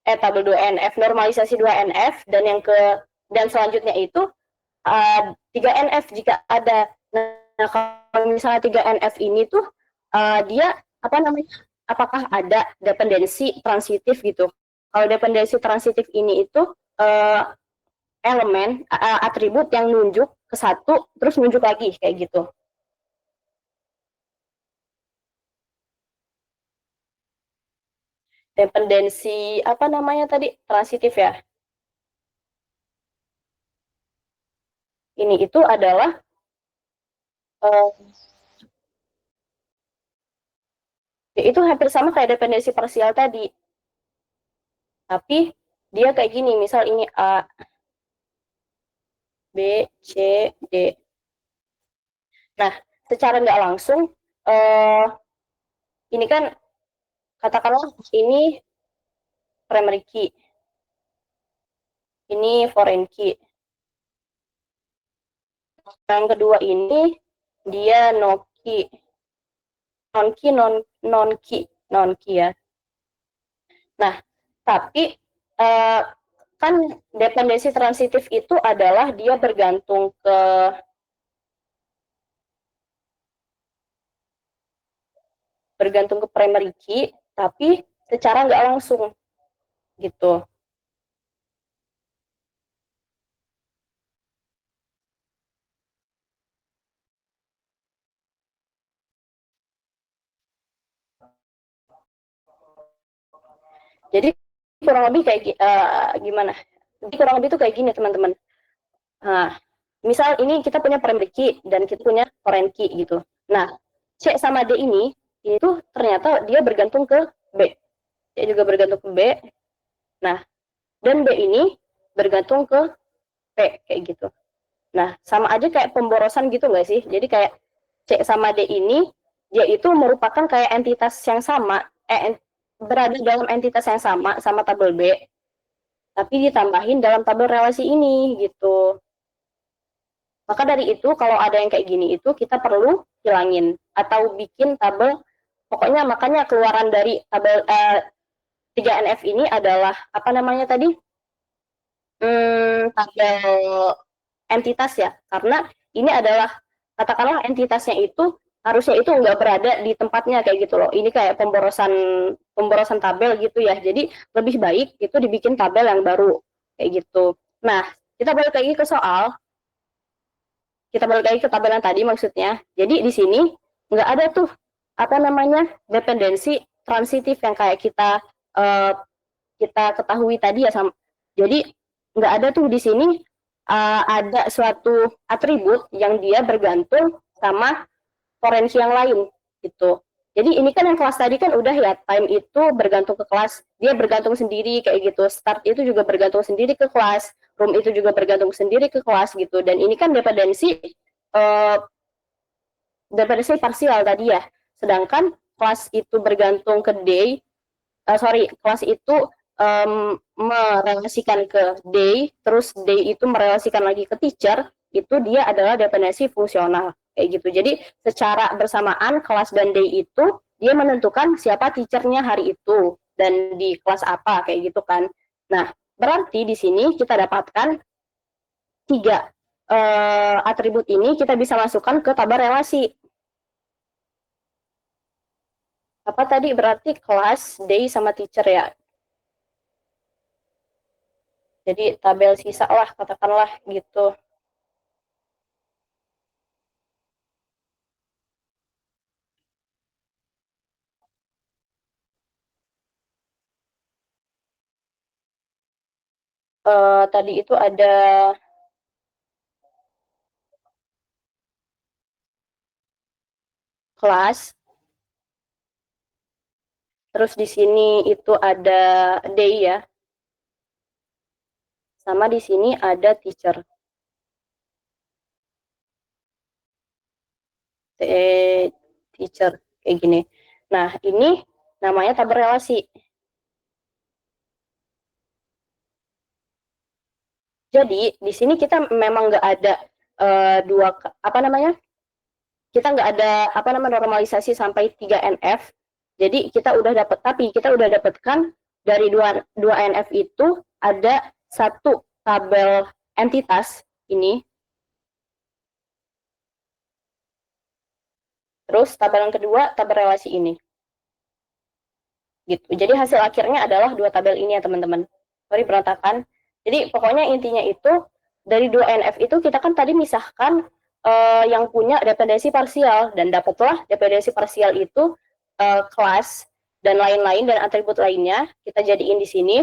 Tabel 2NF, normalisasi 2NF dan selanjutnya itu 3NF jika ada. Nah, kalau misalnya 3NF ini tuh dia apakah ada dependensi transitif gitu. Kalau dependensi transitif ini itu elemen atribut yang nunjuk ke satu, terus nunjuk lagi kayak gitu. Dependensi apa namanya tadi, transitif ya. Ini itu adalah itu hampir sama kayak dependensi parsial tadi, tapi dia kayak gini, misal ini A, B, C, D. Nah, secara nggak langsung ini kan katakanlah ini primary key, ini foreign key. Yang kedua ini dia no key, non key ya. Nah, tapi kan dependensi transitif itu adalah dia bergantung ke primary key, tapi secara nggak langsung gitu. Jadi kurang lebih kayak gimana? Jadi kurang lebih itu kayak gini teman-teman. Nah, misal ini kita punya primary key dan kita punya foreign key gitu. Nah, C sama D ini itu ternyata dia bergantung ke B. C juga bergantung ke B. Nah, dan B ini bergantung ke P kayak gitu. Nah, sama aja kayak pemborosan gitu nggak sih? Jadi kayak C sama D ini dia itu merupakan kayak entitas yang sama, berada dalam entitas yang sama tabel B, tapi ditambahin dalam tabel relasi ini gitu. Maka dari itu kalau ada yang kayak gini itu kita perlu hilangin atau bikin tabel. Pokoknya makanya keluaran dari tabel 3NF ini adalah apa namanya tadi? Tabel entitas ya, karena ini adalah katakanlah entitasnya itu harusnya itu nggak berada di tempatnya kayak gitu loh. Ini kayak pemborosan tabel gitu ya. Jadi lebih baik itu dibikin tabel yang baru kayak gitu. Nah, kita balik lagi ke soal. Kita balik lagi ke tabel yang tadi maksudnya. Jadi di sini nggak ada tuh apa namanya dependensi transitif yang kayak kita ketahui tadi ya. Jadi nggak ada tuh di sini ada suatu atribut yang dia bergantung sama foreign key yang lain gitu. Jadi ini kan yang kelas tadi kan udah ya, time itu bergantung ke kelas, dia bergantung sendiri kayak gitu. Start itu juga bergantung sendiri ke kelas, room itu juga bergantung sendiri ke kelas gitu. Dan ini kan dependensi parsial tadi ya. Sedangkan kelas itu bergantung ke day, kelas itu merelasikan ke day, terus day itu merelasikan lagi ke teacher, itu dia adalah dependensi fungsional kayak gitu. Jadi secara bersamaan kelas dan day itu dia menentukan siapa teachernya hari itu dan di kelas apa kayak gitu kan. Nah, berarti di sini kita dapatkan 3 atribut ini kita bisa masukkan ke tabel relasi. Apa tadi berarti kelas, day sama teacher ya. Jadi tabel sisa lah katakanlah gitu. Tadi itu ada kelas, terus di sini itu ada day ya, sama di sini ada teacher. Teacher kayak gini. Nah, ini namanya tabel relasi. Jadi di sini kita memang nggak ada dua apa namanya? Kita nggak ada apa namanya normalisasi sampai 3NF. Jadi kita udah dapatkan dari 2NF itu ada satu tabel entitas ini. Terus tabel yang kedua tabel relasi ini. Gitu. Jadi hasil akhirnya adalah 2 tabel ini ya teman-teman. Sorry berantakan. Jadi pokoknya intinya itu dari 2NF itu kita kan tadi misahkan yang punya dependensi parsial, dan dapatlah dependensi parsial itu kelas dan lain-lain dan atribut lainnya kita jadiin di sini,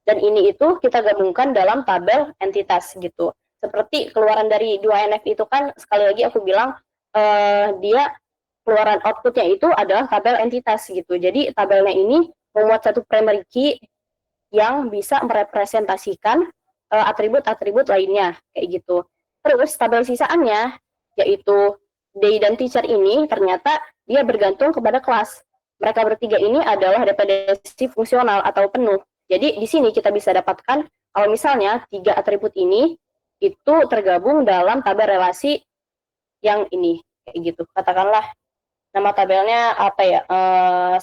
dan ini itu kita gabungkan dalam tabel entitas gitu. Seperti keluaran dari 2NF itu kan sekali lagi aku bilang dia keluaran outputnya itu adalah tabel entitas gitu. Jadi tabelnya ini memuat satu primary key yang bisa merepresentasikan atribut-atribut lainnya kayak gitu. Terus tabel sisaannya yaitu day dan teacher ini ternyata dia bergantung kepada kelas. Mereka bertiga ini adalah dependensi fungsional atau penuh. Jadi di sini kita bisa dapatkan kalau misalnya 3 atribut ini itu tergabung dalam tabel relasi yang ini kayak gitu. Katakanlah nama tabelnya apa ya?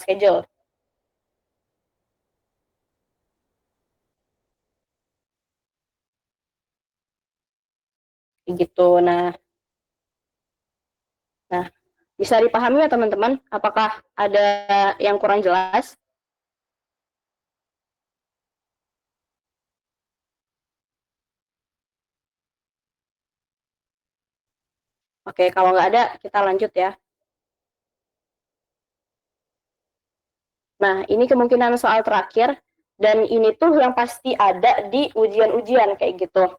Schedule. Gitu. Nah, bisa dipahami ya teman-teman? Apakah ada yang kurang jelas? Oke, kalau nggak ada, kita lanjut ya. Nah, ini kemungkinan soal terakhir, dan ini tuh yang pasti ada di ujian-ujian kayak gitu.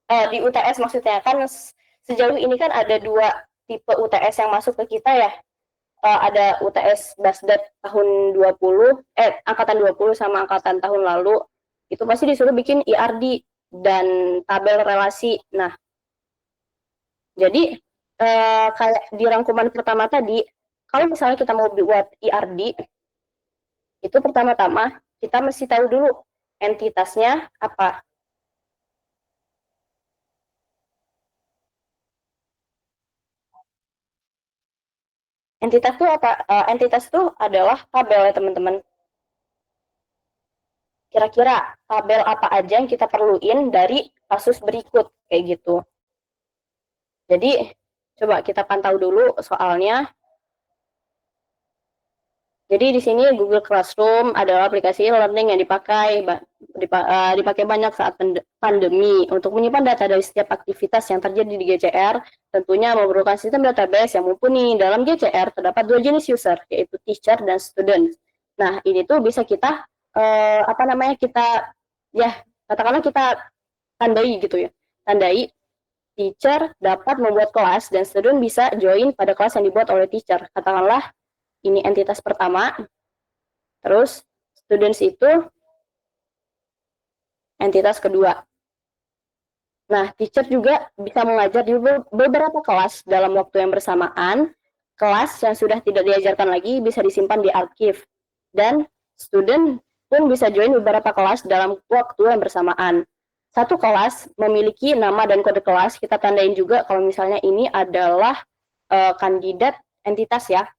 Di UTS maksudnya, kan sejauh ini kan ada 2 tipe UTS yang masuk ke kita ya. Ada UTS Basdat tahun 20, angkatan 20 sama angkatan tahun lalu, itu pasti disuruh bikin IRD dan tabel relasi. Nah, jadi kayak di rangkuman pertama tadi, kalau misalnya kita mau buat IRD, itu pertama-tama kita mesti tahu dulu entitasnya apa. Entitas itu apa? Entitas itu adalah tabel ya teman-teman. Kira-kira tabel apa aja yang kita perluin dari kasus berikut kayak gitu. Jadi coba kita pantau dulu soalnya. Jadi di sini Google Classroom adalah aplikasi learning yang dipakai banyak saat pandemi untuk menyimpan data dari setiap aktivitas yang terjadi di GCR. Tentunya memerlukan sistem database yang mumpuni. Dalam GCR terdapat 2 jenis user, yaitu teacher dan student. Nah, ini tuh bisa kita kita ya katakanlah kita tandai gitu ya. Tandai teacher dapat membuat kelas dan student bisa join pada kelas yang dibuat oleh teacher. Katakanlah ini entitas pertama, terus students itu entitas kedua. Nah, teacher juga bisa mengajar di beberapa kelas dalam waktu yang bersamaan. Kelas yang sudah tidak diajarkan lagi bisa disimpan di archive. Dan student pun bisa join beberapa kelas dalam waktu yang bersamaan. Satu kelas memiliki nama dan kode kelas, kita tandain juga kalau misalnya ini adalah kandidat entitas ya.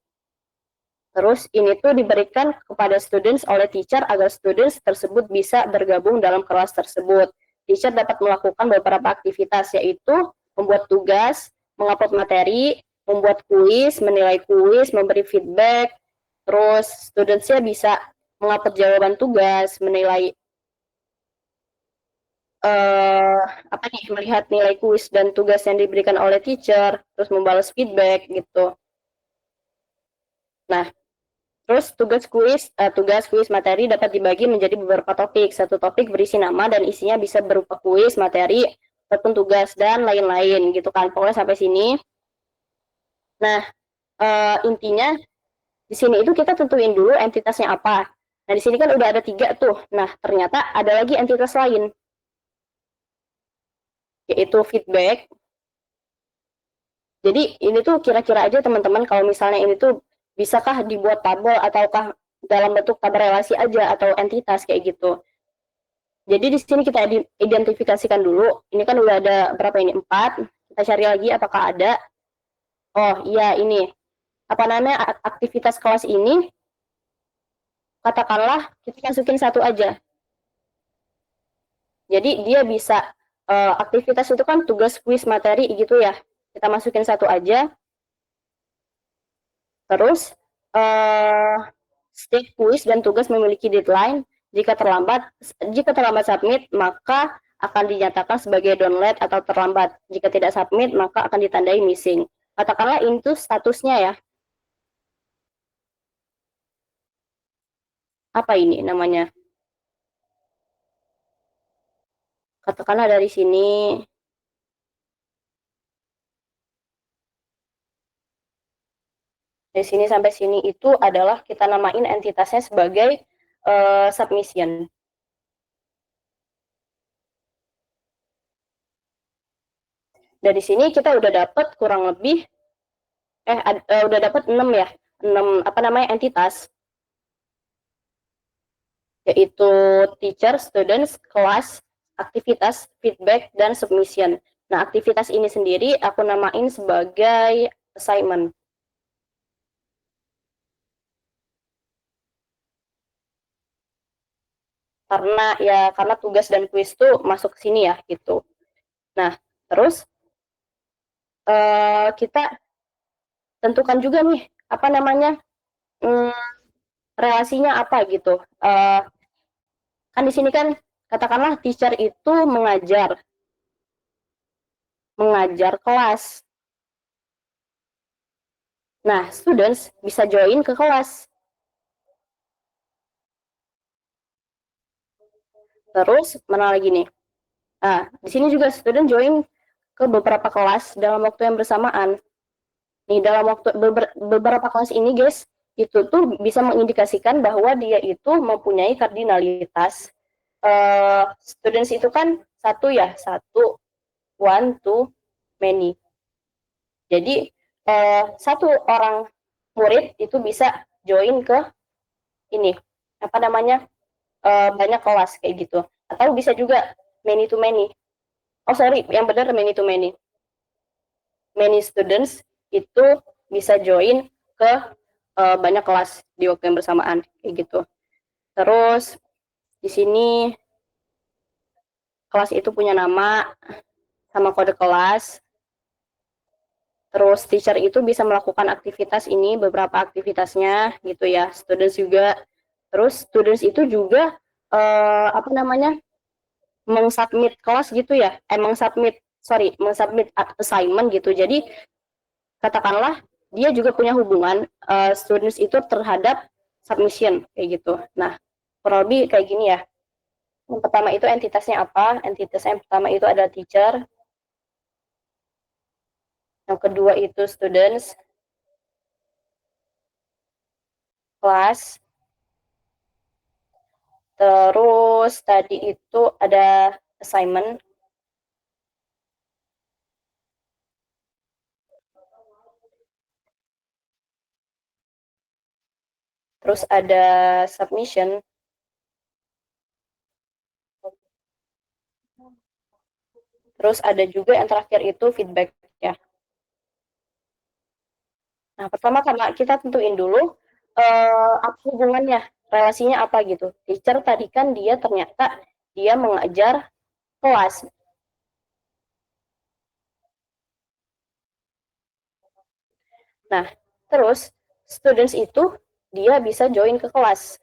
Terus ini tuh diberikan kepada students oleh teacher agar students tersebut bisa bergabung dalam kelas tersebut. Teacher dapat melakukan beberapa aktivitas yaitu membuat tugas, mengupload materi, membuat kuis, menilai kuis, memberi feedback. Terus studentsnya bisa mengupload jawaban tugas, menilai melihat nilai kuis dan tugas yang diberikan oleh teacher, terus membalas feedback gitu. Nah, terus tugas kuis materi dapat dibagi menjadi beberapa topik. Satu topik berisi nama dan isinya bisa berupa kuis, materi, ataupun tugas dan lain-lain gitu kan. Pokoknya sampai sini. Nah, intinya di sini itu kita tentuin dulu entitasnya apa. Nah, di sini kan udah ada 3 tuh. Nah, ternyata ada lagi entitas lain, yaitu feedback. Jadi ini tuh kira-kira aja teman-teman kalau misalnya ini tuh bisakah dibuat tabel ataukah dalam bentuk tabel relasi aja atau entitas kayak gitu. Jadi di sini kita identifikasikan dulu. Ini kan udah ada berapa ini? 4. Kita cari lagi apakah ada. Oh iya ini. Apa namanya aktivitas kelas ini? Katakanlah kita masukin 1 aja. Jadi dia bisa aktivitas itu kan tugas kuis materi gitu ya. Kita masukin 1 aja. Terus state kuis dan tugas memiliki deadline. Jika terlambat submit, maka akan dinyatakan sebagai download atau terlambat. Jika tidak submit, maka akan ditandai missing. Katakanlah itu statusnya ya. Apa ini namanya? Katakanlah dari sini. Dari sini sampai sini itu adalah kita namain entitasnya sebagai submission. Dari sini kita udah dapat kurang lebih udah dapat 6 ya. 6 apa namanya entitas. Yaitu teacher, students, kelas, aktivitas, feedback, dan submission. Nah, aktivitas ini sendiri aku namain sebagai assignment. Karena tugas dan kuis tuh masuk ke sini ya gitu. Nah, terus kita tentukan juga nih apa namanya relasinya apa gitu. Kan di sini kan katakanlah teacher itu mengajar kelas. Nah, students bisa join ke kelas. Terus mana lagi nih? Nah, di sini juga student join ke beberapa kelas dalam waktu yang bersamaan. Nih, dalam waktu beberapa kelas ini, guys, itu tuh bisa mengindikasikan bahwa dia itu mempunyai kardinalitas. Students itu kan satu, one, two, many. Jadi, satu orang murid itu bisa join ke ini, apa namanya, banyak kelas kayak gitu. Atau bisa juga many to many. Oh sorry, yang benar many to many. Many students itu bisa join ke banyak kelas di waktu yang bersamaan kayak gitu. Terus di sini kelas itu punya nama sama kode kelas. Terus teacher itu bisa melakukan aktivitas ini, beberapa aktivitasnya gitu ya. Students juga. Terus students itu juga apa namanya? mengsubmit kelas gitu ya. mengsubmit assignment gitu. Jadi katakanlah dia juga punya hubungan students itu terhadap submission kayak gitu. Nah, kurang lebih kayak gini ya. Yang pertama itu entitasnya apa? Entitas yang pertama itu adalah teacher. Yang kedua itu students, kelas. Terus tadi itu ada assignment. Terus ada submission. Terus ada juga yang terakhir itu feedback ya. Nah, pertama karena kita tentuin dulu apa hubungannya, relasinya apa gitu. Teacher tadi kan dia ternyata dia mengajar kelas. Nah, terus students itu dia bisa join ke kelas.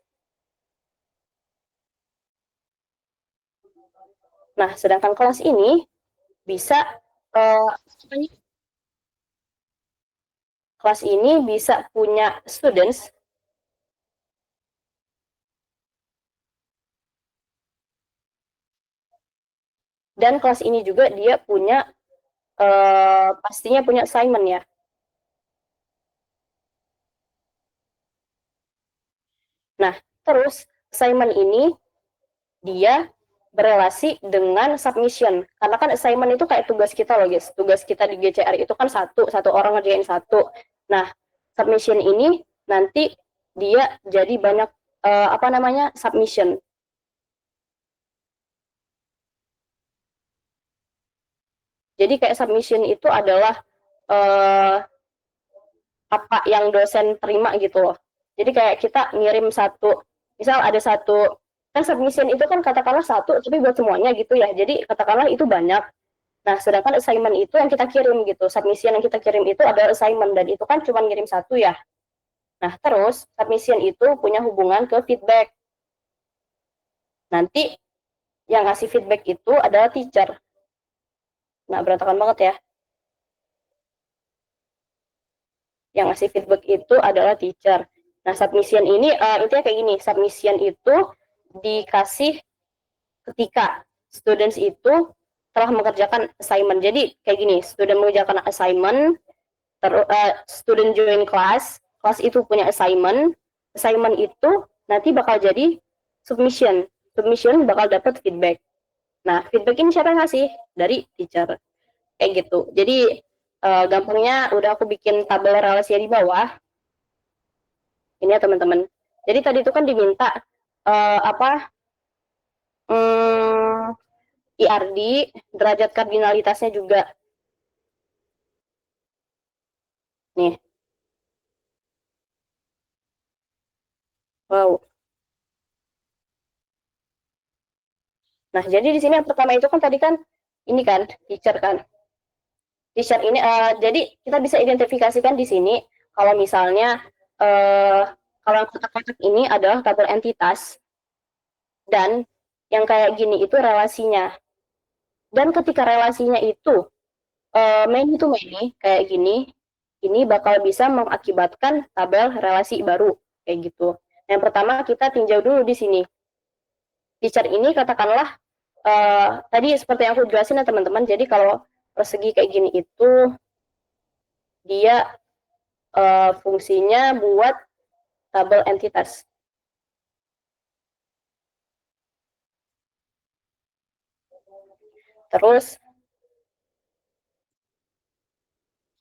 Nah, sedangkan kelas ini bisa kelas ini bisa punya students dan kelas ini juga dia punya pastinya punya assignment ya. Nah, terus assignment ini dia berelasi dengan submission. Karena kan assignment itu kayak tugas kita loh guys. Tugas kita di GCR itu kan satu orang ngerjain satu. Nah, submission ini nanti dia jadi banyak apa namanya submission. Jadi kayak submission itu adalah apa yang dosen terima gitu loh. Jadi kayak kita ngirim satu, misal ada satu, kan submission itu kan katakanlah satu, tapi buat semuanya gitu ya. Jadi katakanlah itu banyak. Nah, sedangkan assignment itu yang kita kirim gitu. Submission yang kita kirim itu adalah assignment, dan itu kan cuma ngirim satu ya. Nah, terus submission itu punya hubungan ke feedback. Nanti yang ngasih feedback itu adalah teacher. Nah, berantakan banget ya. Yang ngasih feedback itu adalah teacher. Nah, submission ini intinya kayak gini, submission itu dikasih ketika students itu telah mengerjakan assignment. Jadi kayak gini, student mengerjakan assignment, student join kelas itu punya assignment itu nanti bakal jadi submission bakal dapat feedback. Nah, feedback ini siapa yang ngasih? Dari teacher. Kayak gitu. Jadi gampangnya udah aku bikin tabel relasi di bawah. Ini ya teman-teman. Jadi tadi itu kan diminta IRD, derajat kardinalitasnya juga. Nih. Wow. Nah, jadi di sini yang pertama itu kan tadi kan ini kan teacher kan. Teacher ini jadi kita bisa identifikasikan di sini kalau misalnya kalau kotak-kotak ini adalah tabel entitas dan yang kayak gini itu relasinya. Dan ketika relasinya itu many to many kayak gini, ini bakal bisa mengakibatkan tabel relasi baru kayak gitu. Yang pertama kita tinjau dulu di sini. Teacher ini katakanlah tadi seperti yang aku jelasin ya teman-teman. Jadi kalau persegi kayak gini itu dia fungsinya buat tabel entitas. Terus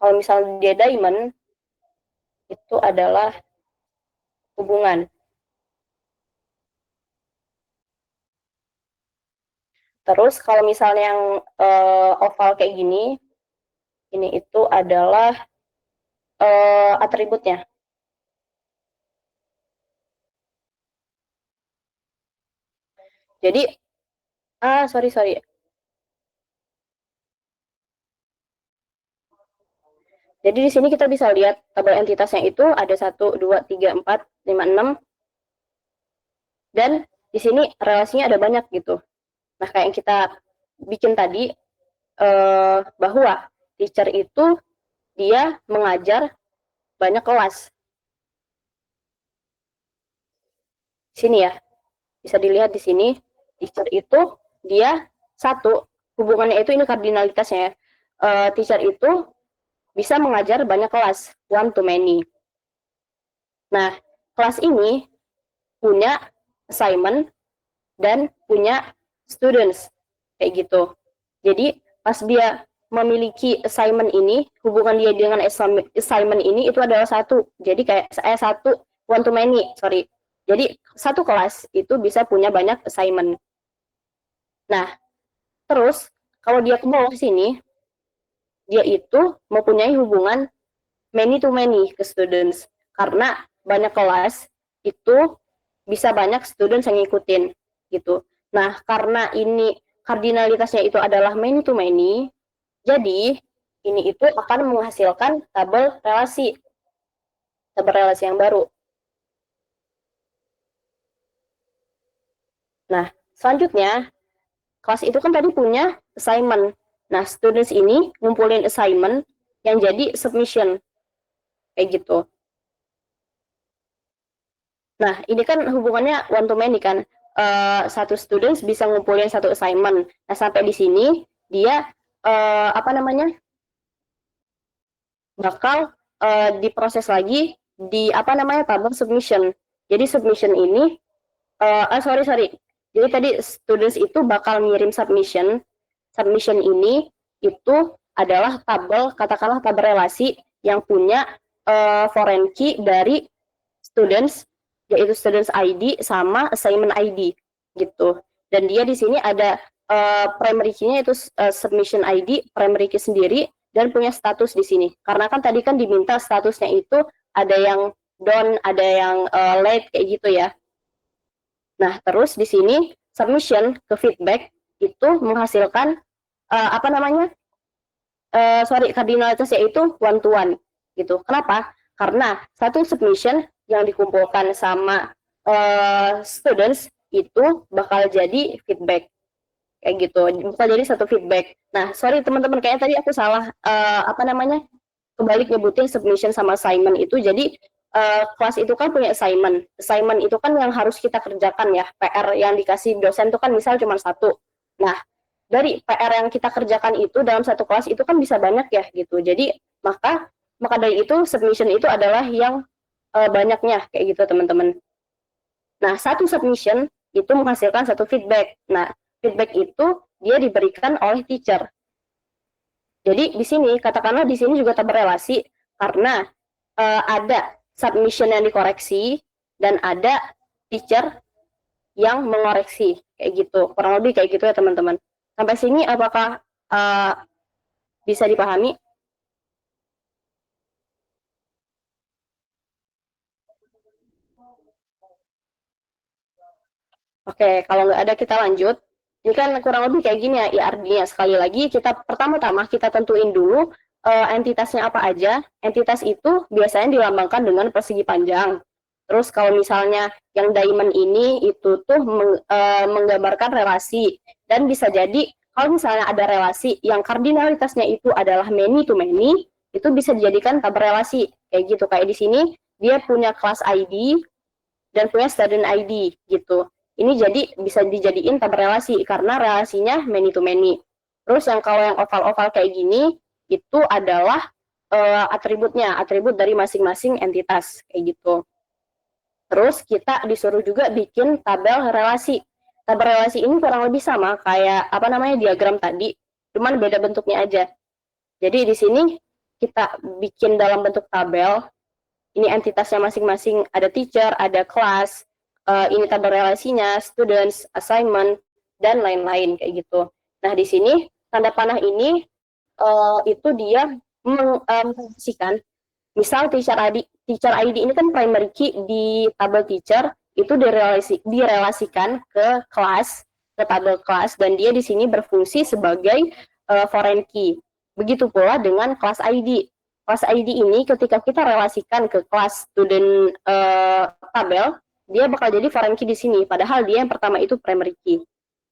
kalau misalnya dia diamond itu adalah hubungan. Terus kalau misalnya yang oval kayak gini, ini itu adalah atributnya. Jadi, sorry. Jadi di sini kita bisa lihat tabel entitasnya itu ada 1, 2, 3, 4, 5, 6. Dan di sini relasinya ada banyak gitu. Nah, kayak yang kita bikin tadi, bahwa teacher itu dia mengajar banyak kelas. Sini ya, bisa dilihat di sini, teacher itu dia satu, hubungannya itu ini kardinalitasnya ya. Teacher itu bisa mengajar banyak kelas, one to many. Nah, kelas ini punya assignment dan punya students, kayak gitu. Jadi, pas dia memiliki assignment ini, hubungan dia dengan assignment ini itu adalah satu. Jadi kayak satu, one to many, sorry. Jadi, satu kelas itu bisa punya banyak assignment. Nah, terus, kalau dia ke bawah sini, dia itu mempunyai hubungan many to many ke students. Karena banyak kelas itu bisa banyak students yang ngikutin gitu. Nah, karena ini kardinalitasnya itu adalah many to many, jadi ini itu akan menghasilkan tabel relasi yang baru. Nah, selanjutnya kelas itu kan tadi punya assignment. Nah, students ini ngumpulin assignment yang jadi submission. Kayak gitu. Nah, ini kan hubungannya one to many kan. Satu students bisa ngumpulin satu assignment. Nah, sampai di sini dia bakal diproses lagi di tabel submission. Jadi submission ini sorry. Jadi tadi students itu bakal ngirim submission. Submission ini itu adalah katakanlah tabel relasi yang punya foreign key dari students, yaitu students ID sama assignment ID gitu. Dan dia di sini ada primary key-nya itu submission ID, primary key sendiri, dan punya status di sini. Karena kan tadi kan diminta statusnya itu ada yang done, ada yang late kayak gitu ya. Nah, terus di sini submission ke feedback itu menghasilkan kardinalitas yaitu one to one gitu. Kenapa? Karena satu submission yang dikumpulkan sama students itu bakal jadi feedback. kayak gitu, bisa jadi satu feedback. Nah, sorry teman-teman, kayaknya tadi aku salah kebalik nyebutin submission sama assignment itu. Jadi kelas itu kan punya assignment. Assignment itu kan yang harus kita kerjakan ya. PR yang dikasih dosen itu kan misal cuma satu. Nah, dari PR yang kita kerjakan itu dalam satu kelas itu kan bisa banyak ya gitu. Jadi maka dari itu submission itu adalah yang banyaknya kayak gitu teman-teman. Nah, satu submission itu menghasilkan satu feedback. Nah, feedback itu dia diberikan oleh teacher. Jadi di sini katakanlah di sini juga tak berelasi karena ada submission yang dikoreksi dan ada teacher yang mengoreksi kayak gitu. Kurang lebih kayak gitu ya teman-teman. Sampai sini apakah bisa dipahami? Oke, kalau nggak ada kita lanjut. Ini kan kurang lebih kayak gini ya IRD-nya. Sekali lagi kita pertama-tama kita tentuin dulu entitasnya apa aja. Entitas itu biasanya dilambangkan dengan persegi panjang. Terus kalau misalnya yang diamond ini itu tuh menggambarkan relasi. Dan bisa jadi kalau misalnya ada relasi yang kardinalitasnya itu adalah many to many, itu bisa dijadikan tabel relasi. Kayak gitu, kayak di sini dia punya kelas ID dan punya student ID gitu. Ini jadi bisa dijadiin tabel relasi karena relasinya many to many. Terus yang kalau yang oval-oval kayak gini itu adalah atributnya, atribut dari masing-masing entitas kayak gitu. Terus kita disuruh juga bikin tabel relasi. Tabel relasi ini kurang lebih sama kayak apa namanya diagram tadi, cuman beda bentuknya aja. Jadi di sini kita bikin dalam bentuk tabel. Ini entitasnya masing-masing, ada teacher, ada kelas, ini tabel relasinya, students, assignment, dan lain-lain kayak gitu. Nah di sini tanda panah ini itu dia mengisikan, misal teacher ID ini kan primary key di tabel teacher itu direlasikan ke kelas, ke tabel kelas, dan dia di sini berfungsi sebagai foreign key. Begitu pula dengan kelas ID. Kelas ID ini ketika kita relasikan ke kelas student tabel, dia bakal jadi foreign key di sini. Padahal dia yang pertama itu primary key.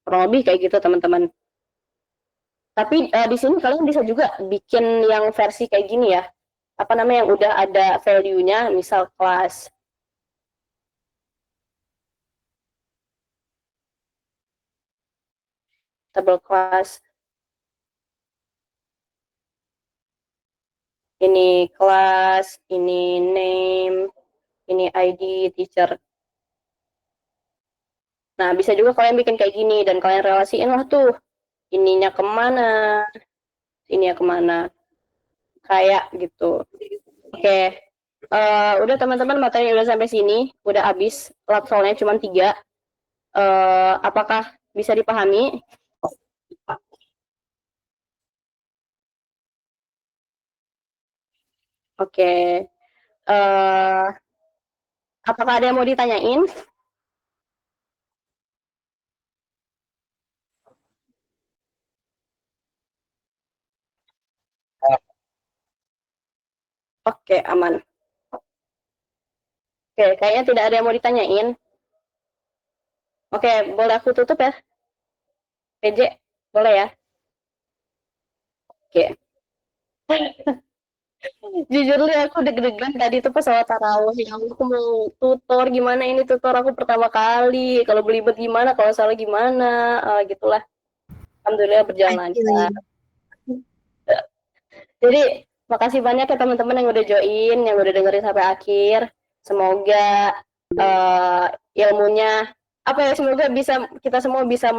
Kurang lebih kayak gitu teman-teman. Tapi di sini kalian bisa juga bikin yang versi kayak gini ya. Apa namanya yang udah ada value-nya, misal kelas. Tabel kelas. Ini kelas, ini name, ini ID teacher. Nah, bisa juga kalian bikin kayak gini dan kalian relasiin lah tuh. Ininya kemana, ininya kemana. Kayak gitu. Oke. Udah teman-teman, materi udah sampai sini. Udah habis. Lab soalnya cuma 3. Apakah bisa dipahami? Oke. Apakah ada yang mau ditanyain? Oke, aman. Oke, kayaknya tidak ada yang mau ditanyain. Oke, boleh aku tutup ya? PJ, boleh ya? Oke. Jujur li aku deg-degan tadi tuh pas sholat tarawih. Ya aku mau tutor gimana ini tutor aku pertama kali. Kalau belibet gimana, kalau salah gimana, gitulah. Alhamdulillah berjalan lancar. Jadi makasih banyak ya teman-teman yang udah join, yang udah dengerin sampai akhir. Semoga ilmunya apa ya, semoga bisa kita semua bisa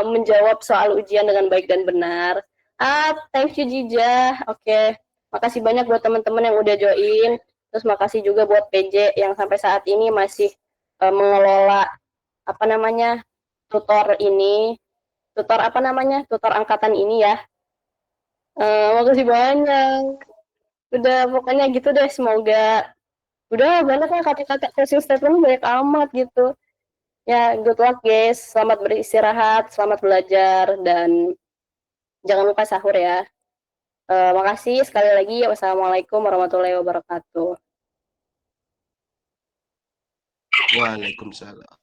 menjawab soal ujian dengan baik dan benar. Thank you Jija. Oke. Makasih banyak buat teman-teman yang udah join. Terus makasih juga buat PJ yang sampai saat ini masih mengelola apa namanya tutor ini, tutor apa namanya, tutor angkatan ini ya. Makasih banyak. Udah pokoknya gitu deh, semoga udah banyak ya kata-kata closing statement banyak amat gitu. Ya, good luck guys. Selamat beristirahat, selamat belajar, dan jangan lupa sahur ya. Makasih sekali lagi. Wassalamualaikum warahmatullahi wabarakatuh. Waalaikumsalam.